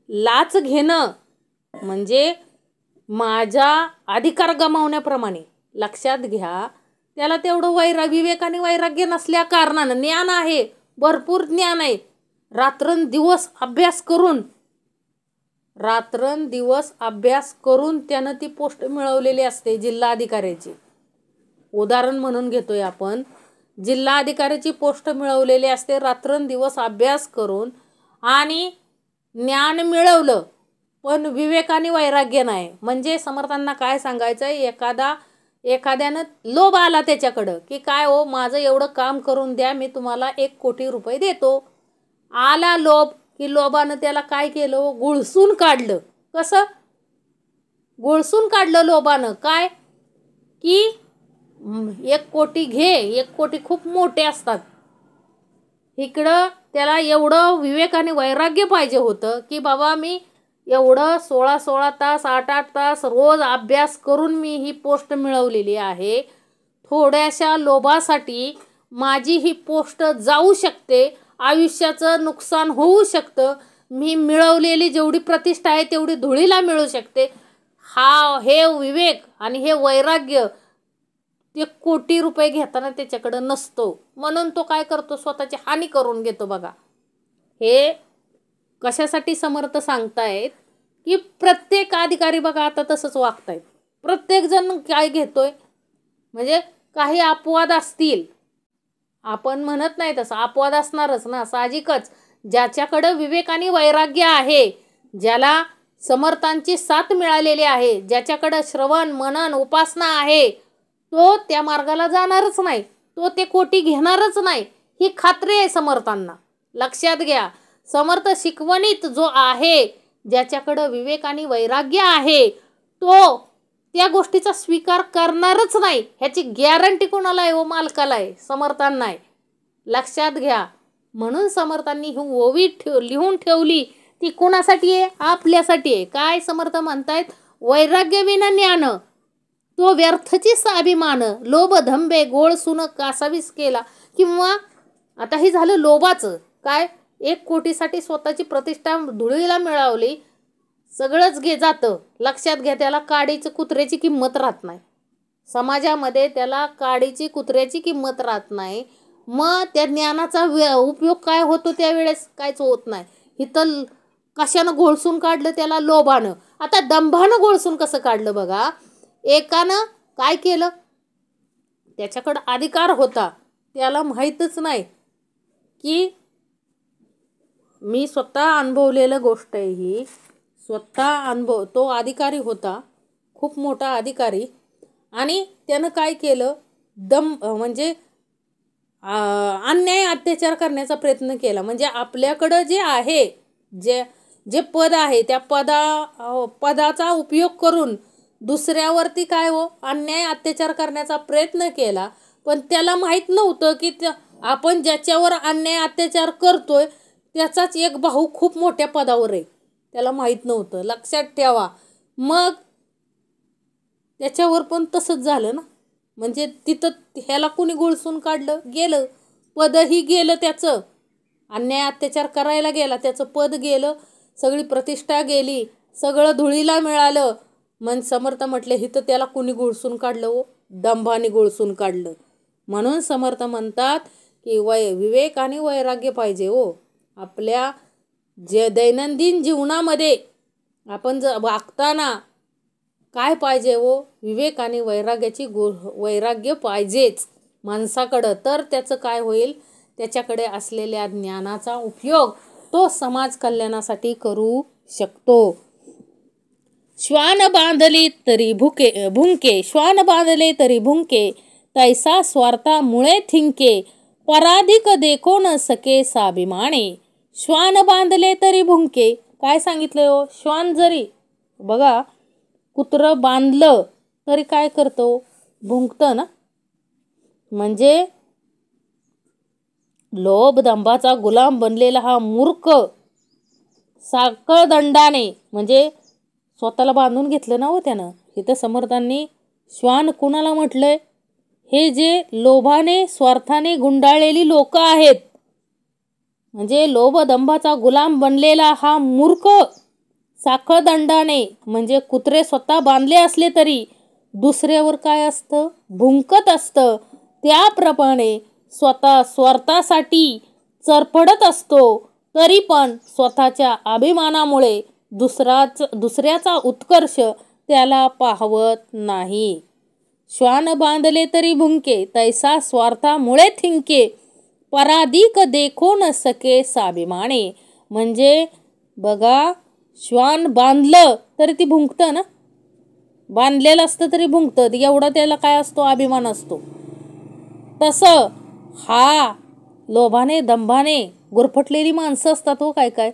लाच घेणं म्हणजे माझा अधिकार गमावण्याप्रमाणे. लक्षात घ्या, त्याला तेवढं विवेक आणि वैराग्य नसल्या कारणानं, ज्ञान आहे, भरपूर ज्ञान आहे, रात्रंदिवस अभ्यास करून त्यानं ती पोस्ट मिळवलेली असते जिल्हाधिकाऱ्याची. उदाहरण म्हणून घेतोय आपण, जिल्हाधिकाऱ्याची पोस्ट मिळवलेली असते रात्रंदिवस अभ्यास करून, आणि ज्ञान मिळवलं पण विवेक आणि वैराग्य नाही. म्हणजे समर्थांना काय सांगायचं आहे, एखाद्यानं लोभ आला त्याच्याकडं की काय हो, माझं एवढं काम करून द्या, मी तुम्हाला 1 कोटी रुपये देतो. आला लोभ की लोभानं त्याला काय केलं, गुळसून काढलं. कसं गुळसून काढलं लोभानं, काय की 1 कोटी घे, 1 कोटी खूप मोठे असतात. इकडं त्याला एवढं विवेक आणि वैराग्य पाहिजे होतं की बाबा मी एवढं 16 तास 8 तास रोज अभ्यास करून मी ही पोस्ट मिळवलेली आहे. थोड्याशा लोभासाठी माझी ही पोस्ट जाऊ शकते, आयुष्याचं नुकसान होऊ शकतं, मी मिळवलेली जेवढी प्रतिष्ठा आहे तेवढी धुळीला मिळू शकते. हे विवेक आणि हे वैराग्य 1 कोटी रुपये घेताना त्याच्याकडं नसतो. म्हणून तो काय करतो, स्वतःची हानी करून घेतो. बघा हे कशासाठी समर्थ सांगतायत की प्रत्येक अधिकारी बघा आता तसंच वागतायत. प्रत्येकजण काय घेतोय, म्हणजे काही अपवाद असतील, आपण म्हणत नाही तसं, अपवाद असणारच ना, साहजिकच. ज्याच्याकडं विवेक आणि वैराग्य आहे, ज्याला समर्थांची साथ मिळालेली आहे, ज्याच्याकडं श्रवण मनन उपासना आहे, तो त्या मार्गाला जाणारच नाही, तो ते कोटी घेणारच नाही, ही खात्री आहे समर्थांना. लक्षात घ्या, समर्थ शिकवणीत जो आहे, ज्याच्याकडं विवेक आणि वैराग्य आहे, तो त्या गोष्टीचा स्वीकार करणारच नाही. ह्याची गॅरंटी कोणाला आहे हो, मालकाला आहे, समर्थांना आहे. लक्षात घ्या. म्हणून समर्थांनी ही ओवी लिहून ठेवली. ती कोणासाठी आहे, आपल्यासाठी आहे. काय समर्थ म्हणतायत, वैराग्यविना ज्ञान, तो व्यर्थची अभिमान, लोभ धंबे घोळसून कासावीस केला. किंवा आता हे झालं लोभाचं. काय 1 कोटीसाठी स्वतःची प्रतिष्ठा धुळीला मिळवली, सगळंच जातं. लक्षात घ्या, त्याला काडीचं कुत्र्याची किंमत राहत नाही समाजामध्ये, त्याला काडीची कुत्र्याची किंमत राहत नाही. मग त्या ज्ञानाचा उपयोग काय होतो, त्यावेळेस काहीच होत नाही. इथं कशानं घोळसून काढलं, त्याला लोभानं. आता दंभानं घोळसून कसं काढलं बघा, एकानं काय केलं, त्याच्याकडं अधिकार होता, त्याला माहीतच नाही की मी स्वतः अनुभवलेलं गोष्ट आहे ही, तो अधिकारी होता, खूप मोठा अधिकारी, आणि त्यानं काय केलं, म्हणजे अन्याय अत्याचार करण्याचा प्रयत्न केला. म्हणजे आपल्याकडं जे आहे, जे पद आहे, त्या पदाचा उपयोग करून दुसऱ्यावरती काय हो, अन्याय अत्याचार करण्याचा प्रयत्न केला. पण त्याला माहीत नव्हतं की आपण ज्याच्यावर अन्याय अत्याचार करतोय त्याचाच एक भाऊ खूप मोठ्या पदावर आहे, त्याला माहीत नव्हतं. लक्षात ठेवा. मग त्याच्यावर पण तसंच झालं ना. म्हणजे तिथं ह्याला कुणी गुळसून काढलं, गेलं पदही गेलं, त्याचं अन्याय अत्याचार करायला गेला, त्याचं पद गेलं, सगळी प्रतिष्ठा गेली, सगळं धुळीला मिळालं. मन समर्थ म्हटले हिथं त्याला कुणी गुळसून काढलं हो, दंभाने गुळसून काढलं. म्हणून समर्थ म्हणतात की विवेक आणि वैराग्य पाहिजे हो. आपल्या दैनंदिन जीवनामध्ये आपण वागताना काय पाहिजे हो, विवेक आणि वैराग्य पाहिजेच माणसाकडं. तर त्याचं काय होईल, त्याच्याकडे असलेल्या ज्ञानाचा उपयोग तो समाज कल्याणासाठी करू शकतो. श्वान बांधली तरी भुंके, श्वान बांधले तरी भुंके, तैसा स्वार्थामुळे थिंके, पराधिक देखो न सके स्वाभिमाने. श्वान बांधले तरी भुंके, काय सांगितलंय हो. श्वान जरी बघा कुत्रं बांधलं तरी काय करतो, भुंकतं ना. म्हणजे लोभ दंभाचा गुलाम बनलेला हा मूर्ख साखळ दंडाने, म्हणजे स्वतःला बांधून घेतलं ना हो त्यानं. इथं समर्थांनी श्वान कुणाला म्हटलंय, हे जे लोभाने स्वार्थाने गुंडाळलेली लोक आहेत. म्हणजे लोभ दंभाचा गुलाम बनलेला हा मूर्ख साखळ दंडाने, म्हणजे कुत्रे स्वतः बांधले असले तरी दुसऱ्यावर काय असतं, भुंकत असतं. त्याप्रमाणे स्वतः स्वार्थासाठी चरफडत असतो, तरी पण स्वतःच्या अभिमानामुळे दुसऱ्याचा उत्कर्ष त्याला पाहवत नाही. श्वान बांधले तरी भुंके, तैसा स्वार्थामुळे थिंके, पराधिक देखो न सके स्वाभिमाने. म्हणजे बघा, श्वान बांधलं तरी ती भुंकतं ना, बांधलेलं असतं तरी भुंकतं, एवढा त्याला काय असतो, अभिमान असतो. तसं हा लोभाने दंभाने गुरफटलेली माणसं असतात हो. काय काय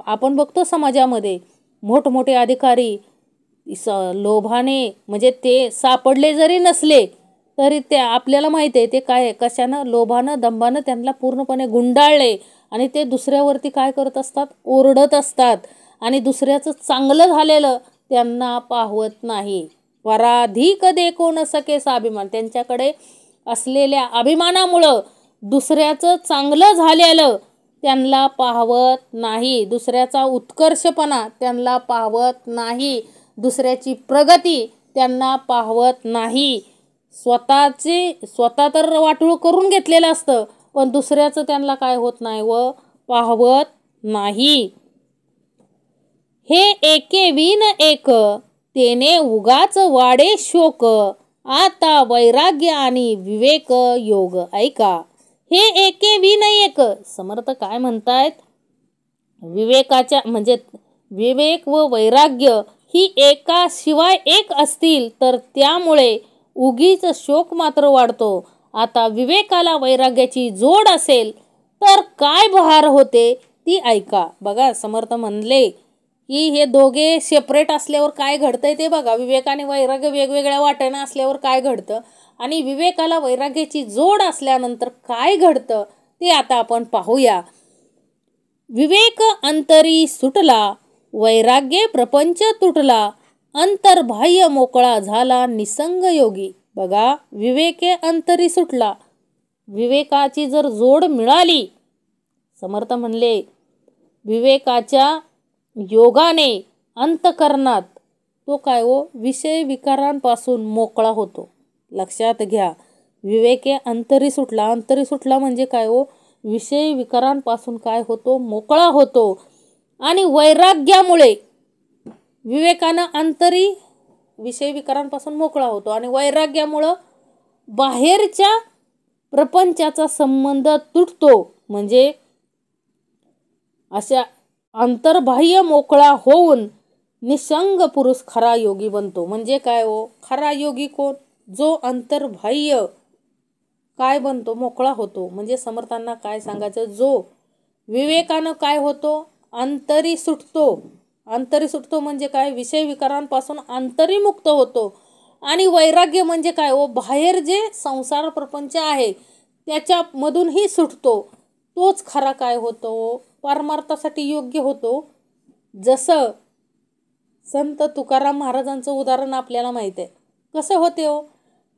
आपण बघतो समाजामध्ये मोठमोठे अधिकारी लोभाने, म्हणजे ते सापडले जरी नसले तरी ते आपल्याला माहिती आहे ते काय कशानं, लोभानं दंभानं त्यांना पूर्णपणे गुंडाळले, आणि ते दुसऱ्यावरती काय करत असतात, ओरडत असतात, आणि दुसऱ्याचं चांगलं झालेलं त्यांना पाहवत नाही. पराधिक देखो न सके स्वाभिमान, त्यांच्याकडे असलेल्या अभिमानामुळं दुसऱ्याचं चांगलं झालेलं त्यांना पाहवत नाही, दुसऱ्याचा उत्कर्षपणा त्यांना पाहवत नाही, दुसऱ्याची प्रगती त्यांना पाहवत नाही. स्वतः तर वाटोळ करून घेतलेलं असतं, पण दुसऱ्याचं त्यांना काय होत नाही व पाहवत नाही. हे एके विन एक, तेने उगाच वाडे शोक, आता वैराग्य आणि विवेक योग ऐका. हे एके विन एक, समर्थ काय म्हणतायत, विवेकाच्या म्हणजे विवेक व वैराग्य ही एकाशिवाय एक असतील तर त्यामुळे उगीच शोक मात्र वाढतो. आता विवेकाला वैराग्याची जोड असेल तर काय बहार होते ती ऐका. बघा समर्थ म्हणले की हे दोघे सेपरेट असल्यावर काय घडतंय ते बघा. विवेक आणि वैराग्य वेगवेगळ्या वाटेनं असल्यावर काय घडतं, आणि विवेकाला वैराग्याची जोड असल्यानंतर काय घडतं ते आता आपण पाहूया. विवेक अंतरी सुटला, वैराग्य प्रपंच तुटला, अंतर्बाह्य मोकळा झाला निसंग योगी. बघा, विवेके अंतरी सुटला, विवेकाची जर जोड मिळाली, समर्थ म्हणले विवेकाच्या योगाने अंतकरणात तो काय हो, विषय विकारांपासून मोकळा होतो. लक्षात घ्या, विवेके अंतरी सुटला, अंतरी सुटला म्हणजे काय हो, विषय विकारांपासून काय होतो, मोकळा होतो. आणि वैराग्यामुळे विवेकानं अंतरी विषय विकारांपासून मोकळा होतो, आणि वैराग्यामुळं बाहेरच्या प्रपंचाचा संबंध तुटतो. म्हणजे अशा अंतर्बाह्य मोकळा होऊन निसंग पुरुष खरा योगी बनतो. म्हणजे काय हो, खरा योगी कोण, जो अंतर्बाह्य काय बनतो, मोकळा होतो. म्हणजे समर्थांना काय सांगायचं, जो विवेकानं काय होतो, अंतरी सुटतो. अंतरी सुटतो म्हणजे काय, विषय विकारांपासून अंतरी मुक्त होतो. आणि वैराग्य म्हणजे काय हो, बाहेर जे संसार प्रपंच आहे त्याच्यामधूनही सुटतो. तोच खरा काय होतो, परमार्थासाठी योग्य होतो. जसं संत तुकाराम महाराजांचं उदाहरण आपल्याला माहिती आहे. कसं होते हो?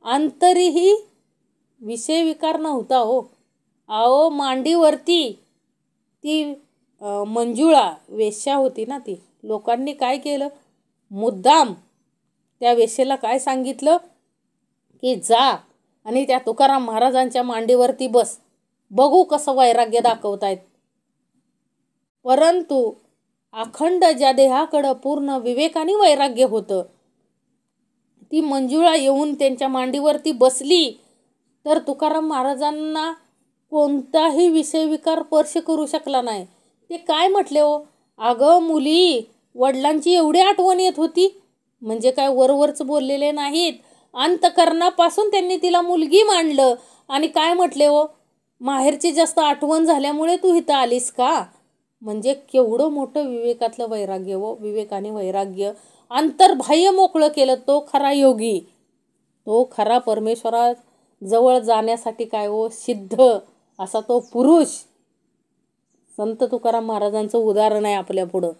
अंतरीही विषय विकार नव्हता हो. अहो मांडीवरती ती मंजुळा वेश्या होती ना ती. लोकांनी काय केलं? मुद्दाम त्या वेश्येला काय सांगितलं की जा आणि त्या तुकाराम महाराजांच्या मांडीवरती बस, बघू कसं वैराग्य दाखवतायत. परंतु अखंड ज्या देहाकडं पूर्ण विवेकाने वैराग्य होतं, ती मंजुळा येऊन त्यांच्या मांडीवरती बसली तर तुकाराम महाराजांना कोणताही विषय विकार स्पर्श करू शकला नाही. ते काय म्हटले हो? अगं मुली, वडिलांची एवढी आठवण येत होती, म्हणजे काय वरवरच बोललेले नाहीत. अंतकरणापासून त्यांनी तिला मुलगी मानलं आणि काय म्हटले हो? माहेरची जास्त आठवण झाल्यामुळे तू इथं आलीस का? म्हणजे केवढं मोठं विवेकातलं वैराग्य हो. विवेकाने वैराग्य अंतर्बाह्य मोकळं केलं. तो खरा योगी, तो खरा परमेश्वरा जवळ जाण्यासाठी काय हो, सिद्ध असा तो पुरुष. संत तुकाराम महाराजांचं उदाहरण आहे आपल्या पुढं.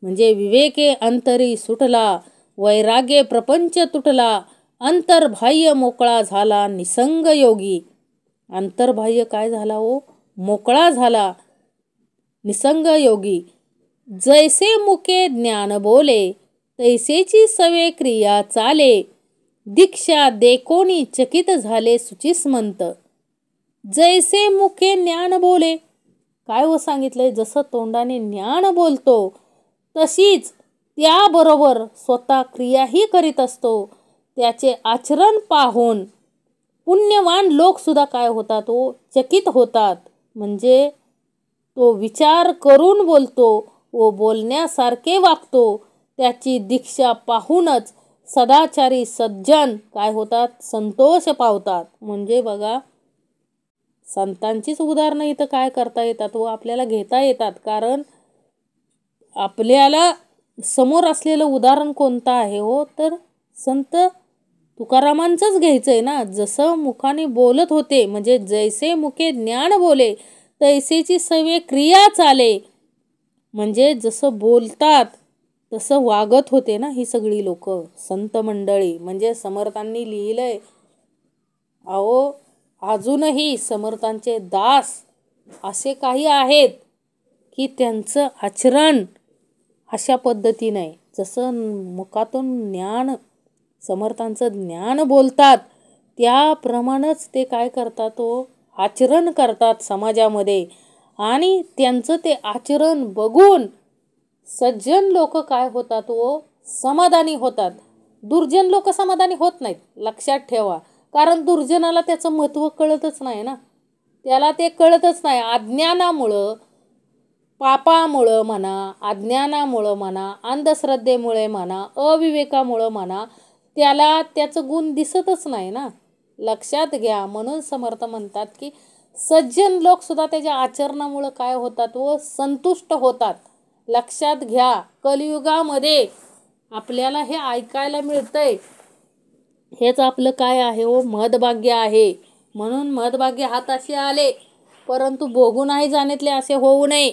म्हणजे विवेके अंतरी सुटला, वैराग्ये प्रपंच तुटला, अंतर्बाह्य मोकळा झाला निसंग योगी. अंतर्बाह्य काय झाला हो? मोकळा झाला निसंग योगी. जैसे मुके ज्ञान बोले, तैसेची सवे क्रिया चाले, दीक्षा देखोनी चकित झाले सुचिस्मंत. जैसे मुखे ज्ञान बोले, काय हो सांगितलंय? जसं तोंडाने ज्ञान बोलतो तशीच त्याबरोबर स्वतः क्रियाही करीत असतो. त्याचे आचरण पाहून पुण्यवान लोक सुद्धा काय होतात हो? चकित होतात. म्हणजे तो विचार करून बोलतो व बोलण्यासारखे वागतो. त्याची दीक्षा पाहूनच सदाचारी सज्जन काय होतात? संतोष पावतात. म्हणजे बघा, संतांचीच उदाहरणं इथं काय करता येतात व आपल्याला घेता येतात. कारण आपल्याला समोर असलेलं उदाहरण कोणतं आहे हो? तर संत तुकारामांचंच घ्यायचं आहे ना. जसं मुखाने बोलत होते, म्हणजे जैसे मुखे ज्ञान बोले, तैसेची सवे क्रिया चाले. म्हणजे जसं बोलतात तसं वागत होते ना ही सगळी लोक, संत मंडळी. म्हणजे समर्थांनी लिहिलंय, अहो अजूनही समर्थांचे दास असे काही आहेत की त्यांचं आचरण अशा पद्धतीने आहे. जसं मुखातून ज्ञान, समर्थांचं ज्ञान बोलतात, त्याप्रमाणेच ते काय करतात हो? आचरण करतात समाजामध्ये. आणि त्यांचं ते आचरण बघून सज्जन लोक काय होतात हो? समाधानी होतात. दुर्जन लोक समाधानी होत नाहीत, लक्षात ठेवा. कारण दुर्जनाला त्याचं महत्त्व कळतच नाही ना. त्याला ते कळतच नाही. अज्ञानामुळं, पापामुळं म्हणा, अज्ञानामुळं म्हणा, अंधश्रद्धेमुळे म्हणा, अविवेकामुळं म्हणा, त्याला त्याचं गुण दिसतच नाही ना. लक्षात घ्या. म्हणून समर्थ म्हणतात की सज्जन लोक सुद्धा त्याच्या आचरणामुळं काय होतात व संतुष्ट होतात. लक्षात घ्या. कलियुगामध्ये आपल्याला हे ऐकायला मिळतंय. हेच आपलं काय आहे हो? महद्भाग्य आहे. म्हणून महद्भाग्य हाताशी आले, परंतु भोगू नाही जाणीतले असे होऊ नये.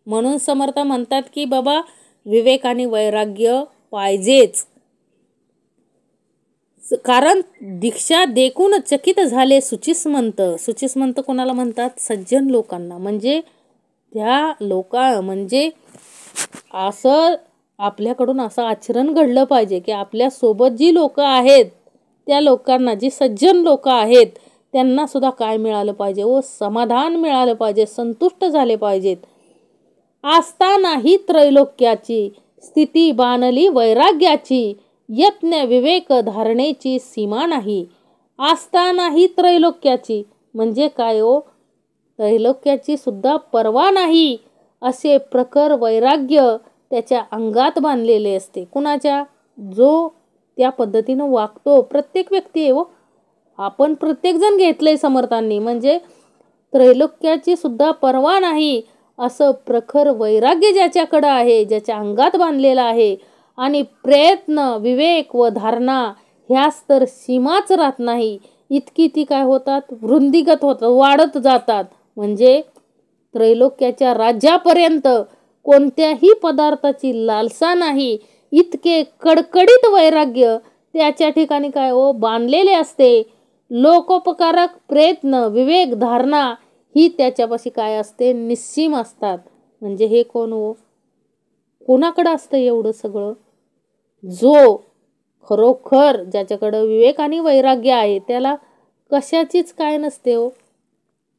म्हणून समर्थ म्हणतात की बाबा विवेक आणि वैराग्य पाहिजेच. कारण दीक्षा देखून चकित झाले सुचिस्मंत. सुचिस्मंत कोणाला म्हणतात? सज्जन लोकांना. म्हणजे त्या म्हणजे असं आपल्याकडून असं आचरण घडलं पाहिजे की आपल्यासोबत जी लोक आहेत त्या लोकांना, जी सज्जन लोक आहेत त्यांना सुद्धा काय मिळालं पाहिजे व समाधान मिळालं पाहिजे, संतुष्ट झाले पाहिजेत. असतानाही त्रैलोक्याची स्थिती बाणली वैराग्याची, यत्न विवेक धारणेची सीमा नाही. असतानाही त्रैलोक्याची म्हणजे काय हो? त्रैलोक्याची सुद्धा पर्वा नाही असे प्रखर वैराग्य त्याच्या अंगात बांधलेले असते. कुणाच्या? जो त्या पद्धतीनं वागतो. प्रत्येक व्यक्ती आहे हो. आपण प्रत्येकजण घेतलंय समर्थांनी. म्हणजे त्रैलोक्याची सुद्धा पर्वा नाही असं प्रखर वैराग्य ज्याच्याकडं आहे, ज्याच्या अंगात बांधलेलं आहे. आणि प्रयत्न, विवेक व धारणा ह्याच तर सीमाच राहत नाही. इतकी ती काय होतात? वृद्धिगत होतात, वाढत जातात. म्हणजे त्रैलोक्याच्या राज्यापर्यंत कोणत्याही पदार्थाची लालसा नाही. इतके कडकडीत वैराग्य त्याच्या ठिकाणी काय हो बांधलेले असते. लोकोपकारक प्रयत्न विवेक धारणा ही त्याच्यापाशी काय असते निस्सीम असतात. म्हणजे हे कोण हो कोणाकडं असतं एवढं सगळं? जो खरोखर ज्याच्याकडं विवेक आणि वैराग्य आहे त्याला कशाचीच काय नसते हो,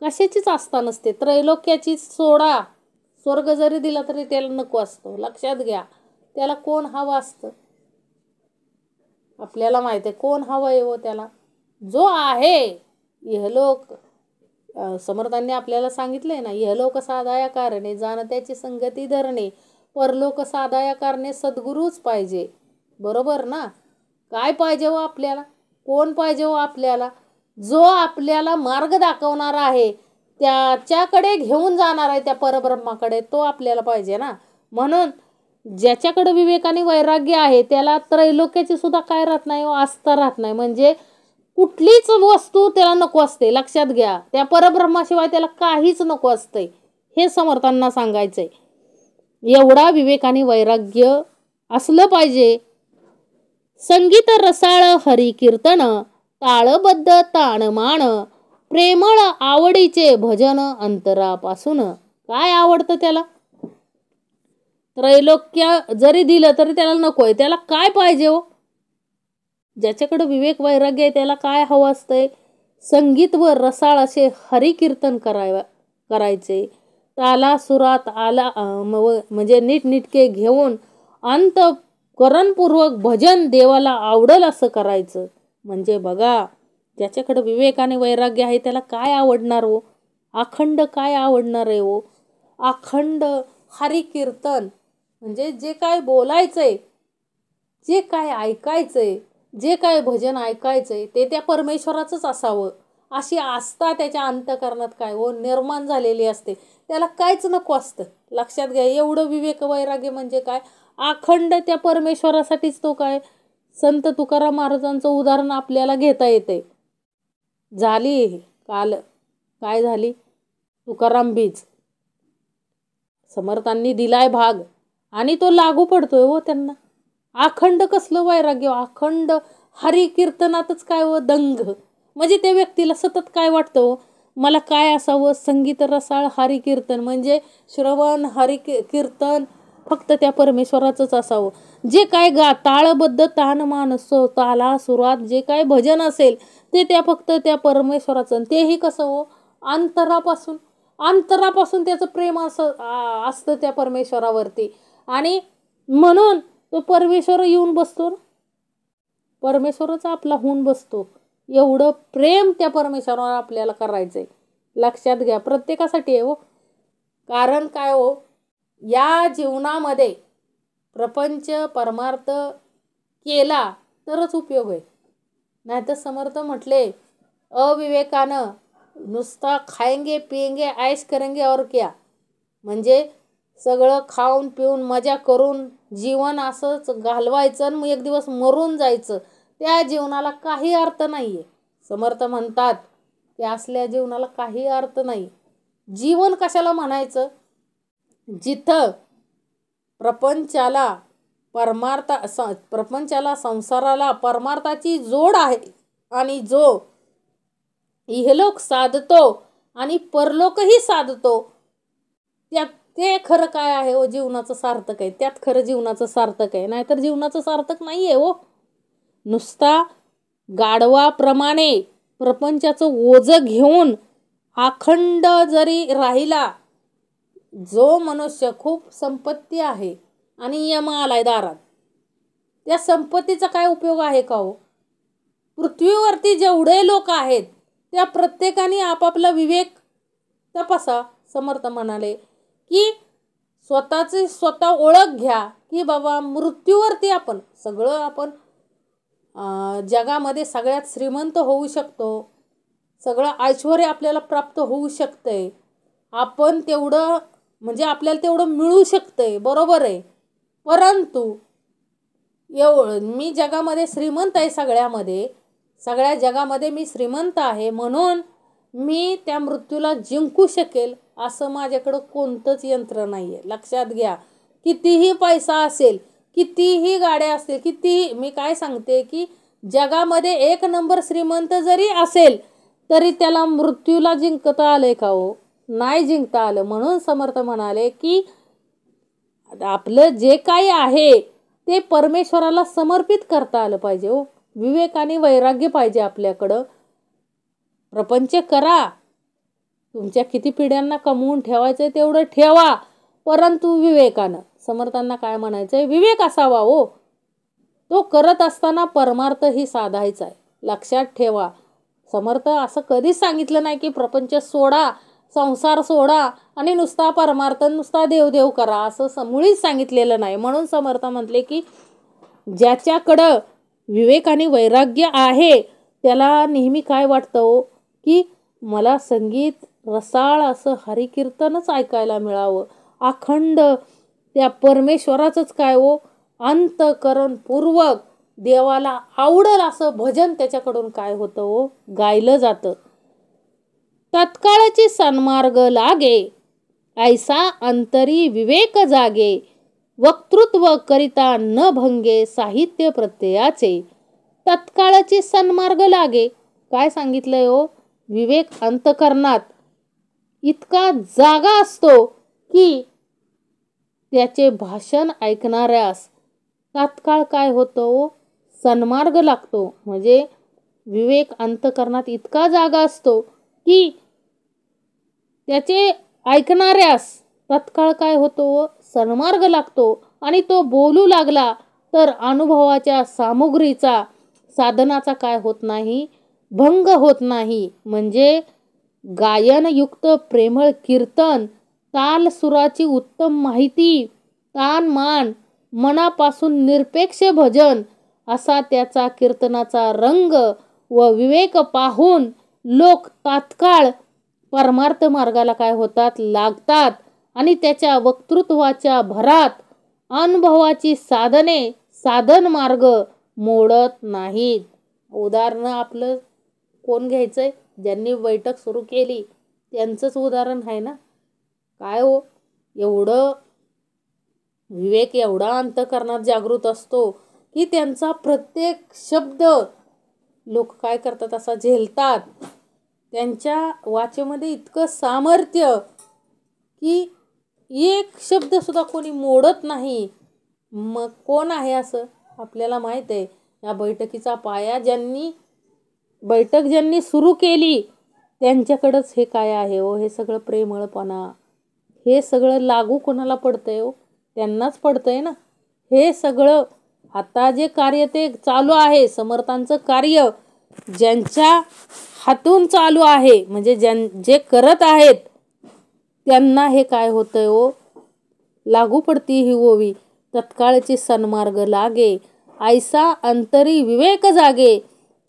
कशाचीच आस्था नसते. त्रैलोक्याची सोडा, स्वर्ग जरी दिला तरी त्याला नको असतं. लक्षात घ्या. त्याला कोण हवं असतं? आपल्याला माहित आहे कोण हवं आहे हो त्याला? जो आहे इहलोक. समर्थांनी आपल्याला सांगितलंय ना, इहलोक साधाया कारणे जाणत्याची संगती धरणे, परलोक साधाया कारणे सद्गुरूच पाहिजे. बरोबर ना? काय पाहिजे हो आपल्याला? कोण पाहिजे हो आपल्याला? जो आपल्याला मार्ग दाखवणार आहे, त्याच्याकडे घेऊन जाणार आहे, त्या परब्रह्माकडे, तो आपल्याला पाहिजे ना. म्हणून ज्याच्याकडे विवेक आणि वैराग्य आहे त्याला त्रैलोक्याची सुद्धा काय राहत नाही, आस्था राहत नाही. म्हणजे कुठलीच वस्तू त्याला नको असते. लक्षात घ्या. त्या परब्रह्माशिवाय त्याला काहीच नको असते. हे समर्थांना सांगायचंय. एवढा विवेक आणि वैराग्य असलं पाहिजे. संगीत रसाळ हरी कीर्तन ताळबद्ध ताणमाण प्रेमळ आवडीचे भजन अंतरापासून. काय आवडतं त्याला? त्रैलोक्य जरी दिलं तरी त्याला नकोय. त्याला काय पाहिजे हो? ज्याच्याकडे विवेक वैराग्य आहे त्याला काय हवं असतंय? संगीत व रसाळ असे हरिकीर्तन करायचे. ताला सुरात आला म्हणजे नीटनीटके घेऊन अंतःकरणपूर्वक भजन देवाला आवडल असं करायचं. म्हणजे बघा, ज्याच्याकडे विवेक आणि वैराग्य आहे त्याला काय आवडणार हो? अखंड काय आवडणार आहे हो? अखंड हरिकीर्तन. म्हणजे जे काय बोलायचंय, जे काय ऐकायचंय, जे काय भजन ऐकायचंय ते त्या परमेश्वराचंच असावं अशी आस्था त्याच्या अंतःकरणात काय हो निर्माण झालेली असते. त्याला काहीच नको असतं. लक्षात घ्या. एवढं विवेक वैराग्य म्हणजे काय? अखंड त्या परमेश्वरासाठीच तो काय. संत तुकाराम महाराजांचं उदाहरण आपल्याला घेता येते. झाली काल काय झाली? तुकाराम बीज समर्थांनी दिलाय भाग आणि तो लागू पडतोय हो त्यांना. अखंड कसलं वैराग्य? अखंड हरी कीर्तनातच काय हो दंग. म्हणजे त्या व्यक्तीला सतत काय वाटतं हो, मला काय असावं? संगीत रसाळ हरी कीर्तन म्हणजे श्रवण हरी कीर्तन फक्त त्या परमेश्वराचंच असावं. जे काय ताळबद्ध ताणमान ताला सुरात जे काय भजन असेल ते त्या फक्त त्या परमेश्वराचं. तेही कसं हो अंतरापासून. अंतरापासून त्याचं प्रेम असतं त्या परमेश्वरावरती. आणि म्हणून तो परमेश्वर येऊन बसतो ना. परमेश्वरच आपला होऊन बसतो. एवढं प्रेम त्या परमेश्वरावर आपल्याला करायचंय. लक्षात घ्या. प्रत्येकासाठी आहे हो. कारण काय हो, या जीवनामध्ये प्रपंच परमार्थ केला तरच उपयोग आहे. नाहीतर समर्थ म्हटले अविवेकानं नुसता खाएंगे पिएंगे ऐश करेंगे और क्या. म्हणजे सगळं खाऊन पिऊन मजा करून जीवन असंच घालवायचं आणि मग एक दिवस मरून जायचं. त्या जीवनाला काही अर्थ नाहीये. समर्थ म्हणतात की असल्या जीवनाला काही अर्थ नाही. जीवन कशाला म्हणायचं? जिथं प्रपंचाला प्रपंचाला संसाराला परमार्थाची जोड आहे आणि जो इहलोक साधतो आणि परलोकही साधतो, त्यात ते खरं काय आहे हो जीवनाचं सार्थक आहे. त्यात खरं जीवनाचं सार्थक आहे. नाहीतर जीवनाचं सार्थक नाहीये हो. नुसता गाढवाप्रमाणे प्रपंचाचं ओझं घेऊन अखंड जरी राहिला, जो मनुष्य खूप संपत्ती आहे आणि यम आलाय दारात, त्या संपत्तीचा काय उपयोग आहे का हो? पृथ्वीवरती जेवढे लोक आहेत त्या प्रत्येकाने आपापला विवेक तपासा. समर्थ म्हणाले की स्वतःची स्वतः ओळख घ्या की बाबा मृत्यूवरती आपण सगळं आपण जगामध्ये सगळ्यात श्रीमंत होऊ शकतो. सगळं ऐश्वर्य आपल्याला प्राप्त होऊ शकतंय. आपण तेवढं म्हणजे आपल्याला तेवढं मिळू शकतंय. बरोबर आहे. परंतु मी जगामध्ये श्रीमंत आहे. सगळ्या जगामध्ये मी श्रीमंत आहे म्हणून मी त्या मृत्यूला जिंकू शकेल असं माझ्याकडं कोणतंच यंत्र नाही आहे. लक्षात घ्या. कितीही पैसा असेल, कितीही गाड्या असतील, कितीही मी काय सांगते की जगामध्ये 1 नंबर श्रीमंत जरी असेल तरी त्याला मृत्यूला जिंकता आले का हो? नाही जिंकता आलं. म्हणून समर्थ म्हणाले की आपलं जे काही आहे ते परमेश्वराला समर्पित करता आलं पाहिजे हो. विवेक आणि वैराग्य पाहिजे आपल्याकडं. प्रपंच करा, तुमच्या किती पिढ्यांना कमवून ठेवायचंय तेवढं ठेवा, परंतु विवेकानं. समर्थांना काय म्हणायचंय? विवेक असावा हो. तो करत असताना परमार्थही साधायचा आहे. लक्षात ठेवा. समर्थ असं कधीच सांगितलं नाही की प्रपंच सोडा, संसार सोडा आणि नुसता परमार्थ, नुसता देवदेव करा, असं मुळीच सांगितलेलं नाही. म्हणून समर्थ म्हटले की ज्याच्याकडं विवेक आणि वैराग्य आहे त्याला नेहमी काय वाटतं हो, की मला संगीत रसाळ असं हरिकीर्तनच ऐकायला मिळावं. अखंड त्या परमेश्वराचंच काय हो, अंतःकरणपूर्वक देवाला आवडल असं भजन त्याच्याकडून काय होतं हो, गायलं जातं. तत्काळची सन्मार्ग लागे, ऐसा अंतरी विवेक जागे, वक्तृत्व करिता न भंगे साहित्य प्रत्ययाचे. तत्काळची सन्मार्ग लागे, काय सांगितलंय हो? विवेक अंतःकरणात इतका जागा असतो की त्याचे भाषण ऐकणाऱ्यास तात्काळ काय होतं हो, सन्मार्ग लागतो. म्हणजे विवेक अंतःकरणात इतका जागा असतो की त्याचे ऐकणाऱ्यास तत्काळ काय होतो, सन्मार्ग लागतो. आणि तो बोलू लागला तर अनुभवाच्या सामुग्रीचा, साधनाचा काय होत नाही, भंग होत नाही. म्हणजे गायनयुक्त प्रेमळ कीर्तन, ताल सुराची उत्तम माहिती, तान मान, मनापासून निरपेक्ष भजन असा त्याचा कीर्तनाचा रंग व विवेक पाहून लोक तात्काळ परमार्थ मार्गाला काय होतात, लागतात. आणि त्याच्या वक्तृत्वाच्या भरात अनुभवाची साधने, साधन मार्ग मोडत नाहीत. उदाहरण आपलं कोण घ्यायचंय? ज्यांनी बैठक सुरू केली त्यांचंच उदाहरण आहे ना. काय हो, एवढं विवेक एवढा अंतःकरणात जागृत असतो की त्यांचा प्रत्येक शब्द लोक काय करतात, असा झेलतात. त्यांच्या वाचेमध्ये इतकं सामर्थ्य की एक शब्द सुद्धा कोणी मोडत नाही. मग कोण आहे असं? आपल्याला माहित आहे. या बैठकीचा पाया ज्यांनी सुरू केली त्यांच्याकडंच हे काय आहे हो, हे सगळं प्रेमळपणा. हे सगळं लागू कोणाला पडतंय हो? त्यांनाच पडतंय ना. हे सगळं आता जे कार्य ते चालू आहे, समर्थांचं कार्य ज्यांच्या हातून चालू आहे, म्हणजे जे करत आहेत त्यांना हे काय होतंय हो, लागू पडती ही ओवी. तत्काळची सन्मार्ग लागे, ऐसा अंतरी विवेक जागे,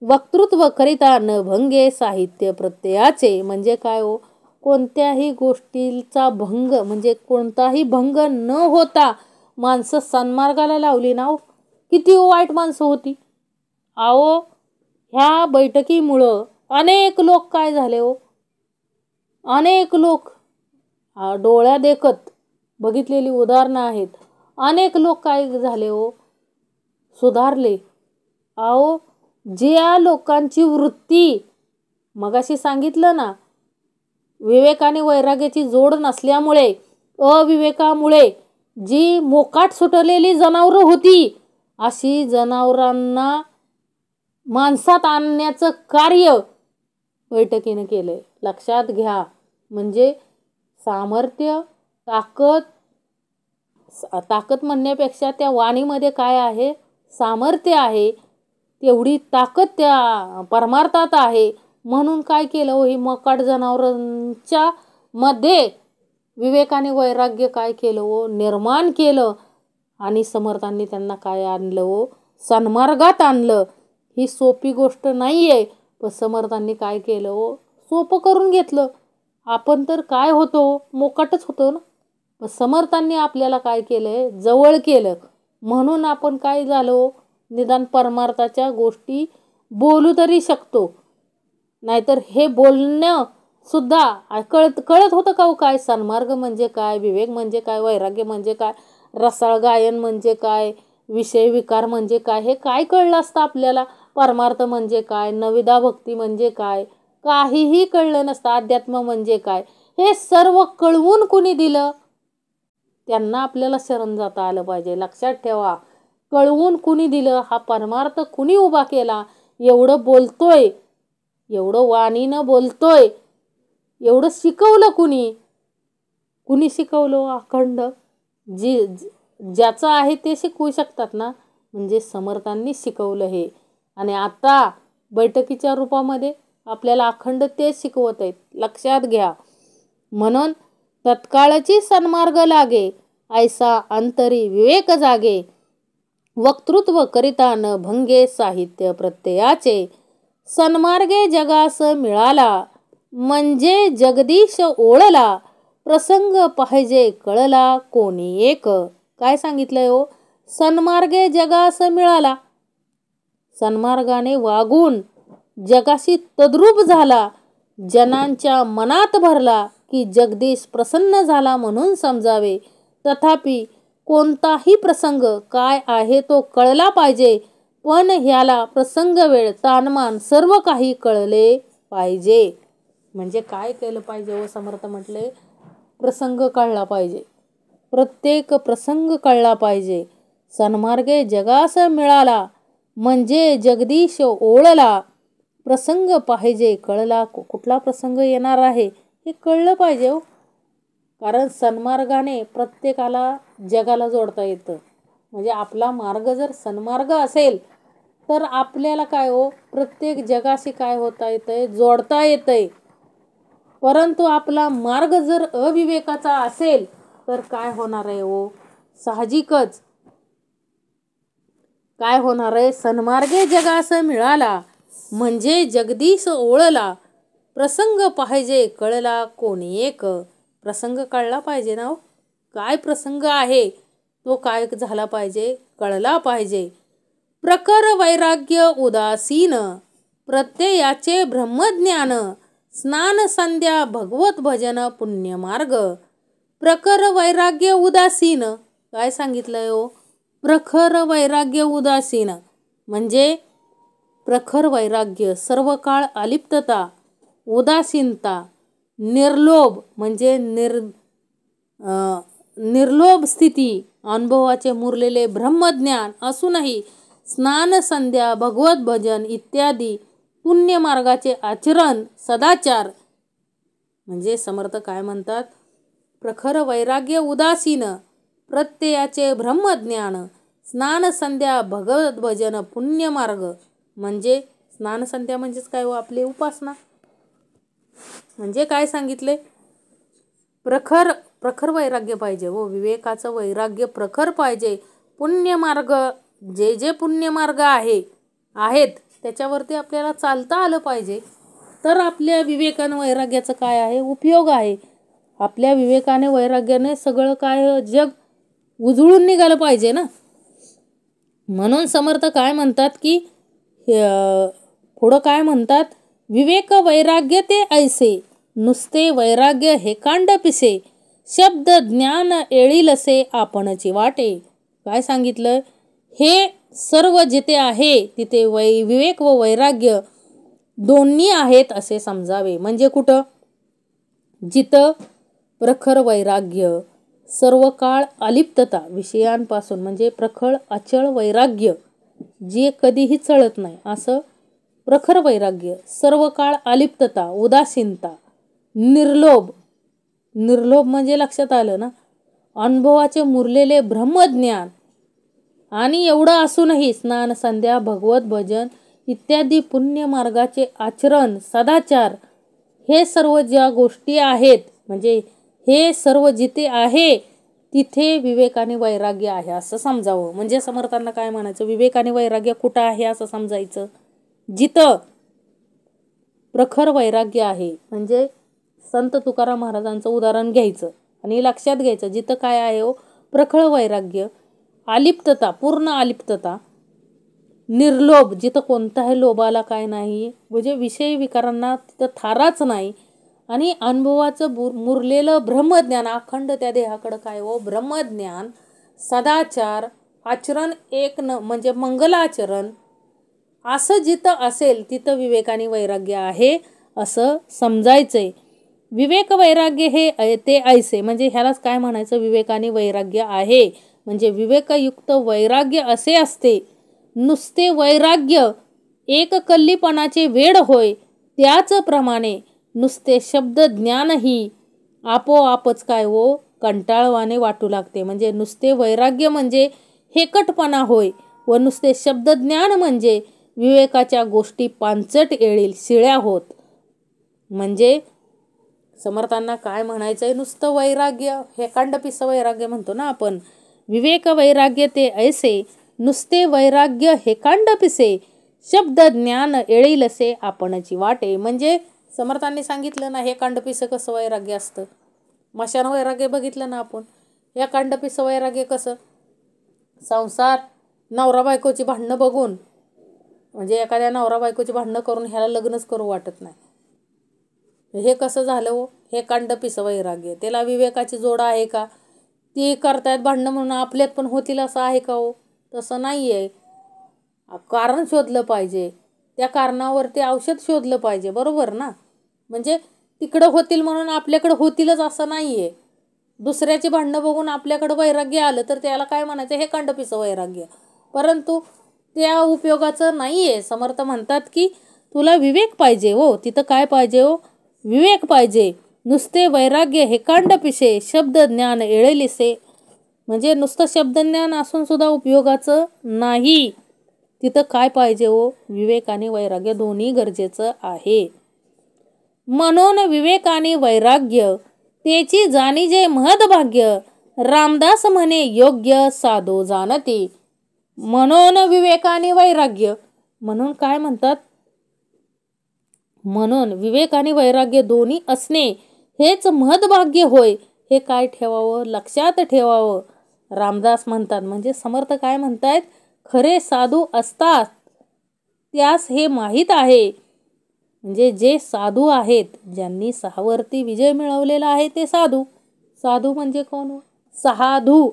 वक्तृत्व करिता न भंगे साहित्य प्रत्ययाचे. म्हणजे काय हो, कोणत्याही गोष्टीचा भंग, म्हणजे कोणताही भंग न होता माणसं सन्मार्गाला लावली ना हो. किती वाईट माणसं होती आओ. ह्या बैठकीमुळं अनेक लोक काय झाले हो, अनेक लोक डोळ्या देखत बघितलेली उदाहरणं आहेत. अनेक लोक काय झाले हो, सुधारले. आओ, ज्या लोकांची वृत्ती मगाशी सांगितलं ना, विवेक आणि वैराग्याची जोड नसल्यामुळे, अविवेकामुळे जी मोकाट सुटलेली जनावरं होती, अशी जनावरांना माणसात आणण्याचं कार्य बैठकीनं केलंय. लक्षात घ्या. म्हणजे सामर्थ्य, ताकद म्हणण्यापेक्षा त्या वाणीमध्ये काय आहे, सामर्थ्य आहे. तेवढी ताकद त्या परमार्थात आहे. म्हणून काय केलं हो, ही मोकाट जनावरांच्या मध्ये विवेक आणि वैराग्य काय केलं हो, निर्माण केलं. आणि समर्थांनी त्यांना काय आणलं हो, सन्मार्गात आणलं. ही सोपी गोष्ट नाही आहे, पण समर्थांनी काय केलं हो, सोपं करून घेतलं. आपण तर काय होतो, मोकाटच होतो ना. पण समर्थांनी आपल्याला काय केलंय, जवळ केलं. म्हणून आपण काय झालो, निदान परमार्थाच्या गोष्टी बोलू तरी शकतो. नाहीतर हे बोलणं सुद्धा कळत होतं का हो, काय सन्मार्ग म्हणजे काय, विवेक म्हणजे काय, वैराग्य म्हणजे काय, रसाळ गायन म्हणजे काय, विषय विकार म्हणजे काय, हे काय कळलं असतं आपल्याला. परमार्थ म्हणजे काय, नविदा भक्ती म्हणजे काय, काहीही कळलं नसतं. अध्यात्म म्हणजे काय हे सर्व कळवून कुणी दिलं? त्यांना आपल्याला शरण जाता आलं पाहिजे. लक्षात ठेवा, कळवून कुणी दिलं, हा परमार्थ कुणी उभा केला, एवढं बोलतोय, एवढं वाणीनं बोलतोय, एवढं शिकवलं कुणी? कुणी शिकवलं? अखंड ज्याचं आहे ते शिकवू शकतात ना, म्हणजे समर्थांनी शिकवलं हे. आणि आता बैठकीच्या रूपामध्ये आपल्याला अखंड तेच शिकवत आहेत. लक्षात घ्या. म्हणून तत्काळची सन्मार्ग लागे, ऐसा अंतरी विवेक जागे, वक्तृत्व करिता न भंगे साहित्य प्रत्ययाचे, सन्मार्गे जगास मिळाला म्हणजे जगदीश ओळला, प्रसंग पाहिजे कळला कोणी एक. काय सांगितलंय हो? सन्मार्गे जगास मिळाला, सन्मार्गाने वागून जगाशी तद्रूप झाला, जनांच्या मनात भरला की जगदीश प्रसन्न झाला म्हणून समजावे. तथापि कोणताही प्रसंग काय आहे तो कळला पाहिजे, पण ह्याला प्रसंग वेळ तानमान सर्व काही कळले पाहिजे. म्हणजे काय केलं पाहिजे हो? समर्थ म्हटले प्रसंग कळला पाहिजे, प्रत्येक प्रसंग कळला पाहिजे. सन्मार्गे जगास मिळाला म्हणजे जगदीश ओळला, प्रसंग पाहिजे कळला. कुठला प्रसंग येणार आहे हे कळलं पाहिजे हो. कारण सन्मार्गाने प्रत्येकाला जगाला जोडता येतं. म्हणजे आपला मार्ग जर सन्मार्ग असेल तर आपल्याला काय हो, प्रत्येक जगाशी काय होता येतंय, जोडता येतंय. परंतु आपला मार्ग जर अविवेकाचा असेल तर काय होणार आहे हो? साहजिकच काय होणार आहे? सन्मार्गे जगास मिळाला म्हणजे जगदीश ओळला, प्रसंग पाहिजे कळला कोणी एक. प्रसंग कळला पाहिजे ना हो. काय प्रसंग आहे तो काय झाला पाहिजे, कळला पाहिजे. प्रखर वैराग्य उदासीन, प्रत्ययाचे ब्रह्मज्ञान, स्नान संध्या भगवत भजन पुण्यमार्ग. प्रखर वैराग्य उदासीन काय सांगितलंय हो? प्रखर वैराग्य उदासीन म्हणजे प्रखर वैराग्य, सर्व काळ अलिप्तता, उदासीनता, निर्लोभ म्हणजे निर्लोभ स्थिती, अनुभवाचे मुरलेले ब्रह्मज्ञान असूनही स्नान संध्या भगवत भजन इत्यादी पुण्यमार्गाचे आचरण, सदाचार. म्हणजे समर्थ काय म्हणतात? प्रखर वैराग्य उदासीन, प्रत्ययाचे ब्रह्मज्ञान, स्नान संध्या भगवत भजन पुण्यमार्ग. म्हणजे स्नान संध्या म्हणजेच काय हो? आपली उपासना. म्हणजे काय सांगितले? प्रखर वैराग्य पाहिजे हो. विवेकाचं वैराग्य प्रखर पाहिजे. पुण्यमार्ग, जे जे पुण्यमार्ग आहेत त्याच्यावरती आपल्याला चालता आलं पाहिजे. तर आपल्या विवेकानं वैराग्याचं काय आहे? उपयोग आहे. आपल्या विवेकाने वैराग्याने सगळं काय जग उजळून निघालं पाहिजे ना. म्हणून समर्थ काय म्हणतात की पुढं काय म्हणतात? विवेक वैराग्य ते ऐसे, नुसते वैराग्य हे कांड पिसे, शब्द ज्ञान येळीलसे आपणची वाटे. काय सांगितलं? हे सर्व जिथे आहे तिथे विवेक व वैराग्य दोन्ही आहेत असे समजावे. म्हणजे कुठं? जिथं प्रखर वैराग्य, सर्व काळ अलिप्तता विषयांपासून, म्हणजे प्रखर अचळ वैराग्य जे कधीही चळत नाही असं प्रखर वैराग्य, सर्व काळ अलिप्तता, उदासीनता, निर्लोभ. निर्लोभ म्हणजे लक्षात आलं ना, अनुभवाचे मुरलेले ब्रह्मज्ञान. आणि एवढं असूनही स्नान संध्या भगवत भजन इत्यादी पुण्यमार्गाचे आचरण, सदाचार, हे सर्व ज्या गोष्टी आहेत, म्हणजे हे सर्व जिथे आहे तिथे विवेकाने वैराग्य आहे असं समजावं. म्हणजे समर्थांना काय म्हणायचं? विवेकाने वैराग्य कुठं आहे असं समजायचं? जिथं प्रखर वैराग्य आहे. म्हणजे संत तुकाराम महाराजांचं उदाहरण घ्यायचं आणि लक्षात घ्यायचं. जिथं काय आहे हो? प्रखर वैराग्य, अलिप्तता, पूर्ण अलिप्तता, निर्लोभ, जिथं कोणताही लोभाला काय नाही, म्हणजे विषय विकारांना तिथं थाराच नाही. आणि अनुभवाचं मुरलेलं ब्रह्मज्ञान, अखंड त्या देहाकडं काय हो? ब्रह्मज्ञान, सदाचार, आचरण एक म्हणजे मंगलाचरण, असं जिथं असेल तिथं विवेक आणि वैराग्य आहे असं समजायचंय. विवेक वैराग्य हे ते ऐसे म्हणजे ह्यालाच काय म्हणायचं, विवेक आणि वैराग्य आहे म्हणजे विवेकयुक्त वैराग्य असे असते. नुसते वैराग्य एककल्लीपणाचे वेड होय, त्याचप्रमाणे नुसते शब्द ज्ञानही आपोआपच काय हो कंटाळवाणे वाटू लागते. म्हणजे नुसते वैराग्य म्हणजे हेकटपणा होय व नुसते शब्दज्ञान म्हणजे विवेकाच्या गोष्टी पांचट येळील शिळ्या होत. म्हणजे समर्थांना काय म्हणायचंय, नुसतं वैराग्य हेकांडपिस वैराग्य म्हणतो ना आपण. विवेक वैराग्य ते ऐसे नुसते वैराग्य हेकांडपिसे शब्द ज्ञान येळीलसे आपणची वाटे. म्हणजे समर्थांनी सांगितलं ना हेकांडपिस कसं वैराग्य असतं. मशान वैराग्य बघितलं ना आपण. हेकांडपिस वैराग्य कसं, संसार नवरा बायकोची भांडणं बघून म्हणजे एखाद्या नवरा बायकोची भांडणं करून ह्याला लग्नच करू वाटत नाही. हे कसं झालं हो, हे कांडपिस वैराग्य. त्याला विवेकाची जोड आहे का? ती करतायत भांडणं म्हणून आपल्यात पण होतील असं आहे का हो? तसं नाही आहे. कारण शोधलं पाहिजे, त्या कारणावरती औषध शोधलं पाहिजे, बरोबर ना. म्हणजे तिकडं होतील म्हणून आपल्याकडं होतीलच असं नाही आहे. दुसऱ्याची भांडणं बघून आपल्याकडं वैराग्य आलं तर त्याला काय म्हणायचं, हे कांडपिस वैराग्य. परंतु त्या उपयोगाचं नाही आहे. समर्थ म्हणतात की तुला विवेक पाहिजे हो, तिथं काय पाहिजे हो, विवेक पाहिजे. नुसते वैराग्य हेकांडपिसे शब्द ज्ञान येळेलिसे म्हणजे नुसतं शब्दज्ञान असून सुद्धा उपयोगाचं नाही. तिथं काय पाहिजे हो, विवेक आणि वैराग्य दोन्ही गरजेचं आहे. म्हणून विवेक आणि वैराग्य त्याची जाणीजे महदभाग्य, रामदास म्हणे योग्य साधो जाणती. म्हणून विवेक आणि वैराग्य म्हणून काय म्हणतात, म्हणून विवेक आणि वैराग्य दोन्ही असणे हेच महदभाग्य होय. हे काय ठेवावं, लक्षात ठेवावं. रामदास म्हणतात म्हणजे समर्थ काय म्हणतायत, खरे साधू असतात त्यास हे माहीत आहे. म्हणजे जे साधू आहेत, ज्यांनी सहावरती विजय मिळवलेला आहे ते साधू. साधू म्हणजे कोण, सहाधू,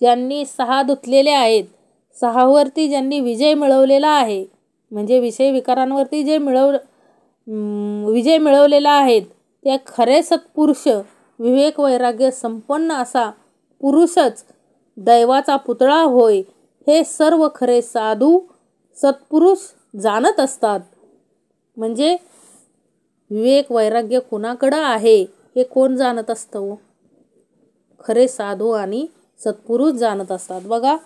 ज्यांनी सहा धुतलेले आहेत. सहावरती ज्यांनी विजय मिळवलेला आहे म्हणजे विषय विकारांवरती जे विजय मिळवलेला आहेत त्या खरे सत्पुरुष, विवेक वैराग्य संपन्न असा पुरुषच दैवाचा पुतळा होय. हे सर्व खरे साधू सत्पुरुष जाणत असतात. म्हणजे विवेक वैराग्य कुणाकडं आहे हे कोण जाणत असतं, खरे साधू आणि सत्पुरुष जाणत असतात. बघा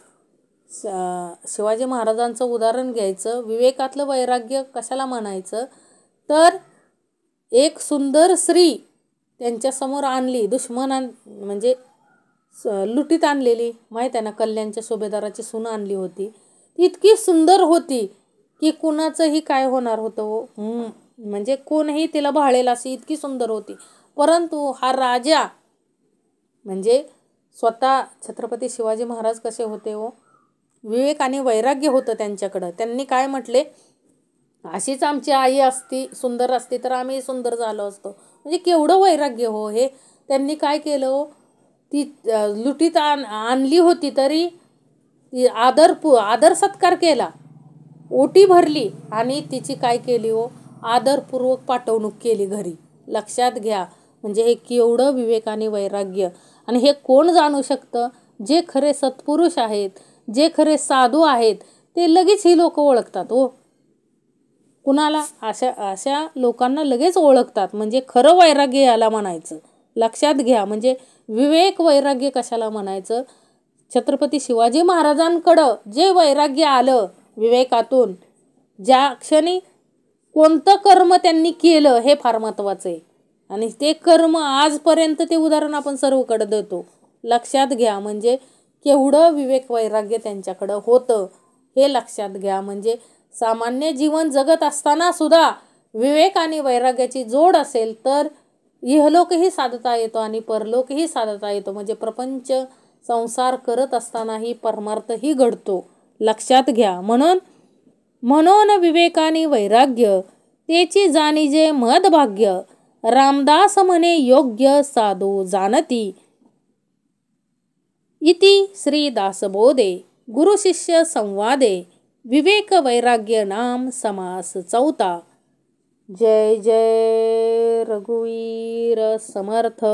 शिवाजी महाराजांचं उदाहरण घ्यायचं. विवेकातलं वैराग्य कशाला म्हणायचं तर एक सुंदर स्त्री त्यांच्यासमोर आणली, दुश्मनां म्हणजे लुटीत आणलेली, माहीत आहे ना, कल्याणच्या सुभेदाराची सून आणली होती. ती इतकी सुंदर होती की कुणाचंही काय होणार होतं हो, म्हणजे कोणही तिला भाळेल अशी इतकी सुंदर होती. परंतु हा राजा म्हणजे स्वतः छत्रपती शिवाजी महाराज कसे होते हो, विवेक आणि वैराग्य होतं त्यांच्याकडं. त्यांनी काय म्हटले, अशीच आमची आई असती, सुंदर असती तर आम्ही सुंदर झालो असतो. म्हणजे केवढं वैराग्य हो हे. त्यांनी काय केलं हो, ती लुटीत आणली होती तरी ती आदर सत्कार केला, ओटी भरली आणि तिची काय केली हो, आदरपूर्वक पाठवणूक केली घरी. लक्षात घ्या म्हणजे हे केवढं विवेक आणि वैराग्य. आणि हे कोण जाणू शकतं, जे खरे सत्पुरुष आहेत, जे खरे साधू आहेत ते लगेच ही लोक ओळखतात हो. कुणाला, अशा लोकांना लगेच ओळखतात. म्हणजे खरं वैराग्य याला म्हणायचं. लक्षात घ्या म्हणजे विवेक वैराग्य कशाला म्हणायचं, छत्रपती शिवाजी महाराजांकडं जे वैराग्य आलं विवेकातून, ज्या क्षणी कोणतं कर्म त्यांनी केलं हे फार महत्त्वाचं आहे. आणि ते कर्म आजपर्यंत ते उदाहरण आपण सर्वकडे देतो. लक्षात घ्या म्हणजे केवढं विवेक वैराग्य त्यांच्याकडं होतं हे लक्षात घ्या. म्हणजे सामान्य जीवन जगत असताना सुद्धा विवेक आणि वैराग्याची जोड असेल तर इहलोकही साधता येतो आणि परलोकही साधता येतो. म्हणजे प्रपंच संसार करत असतानाही परमार्थही घडतो. लक्षात घ्या. म्हणून विवेक आणि वैराग्य त्याची जाणीजे महदभाग्य, रामदास म्हणे योग्य साधो जाणती. इति श्री दासबोधे गुरुशिष्य संवादे विवेक वैराग्य नाम समास चौथा. जय जय रघुवीर समर्थ.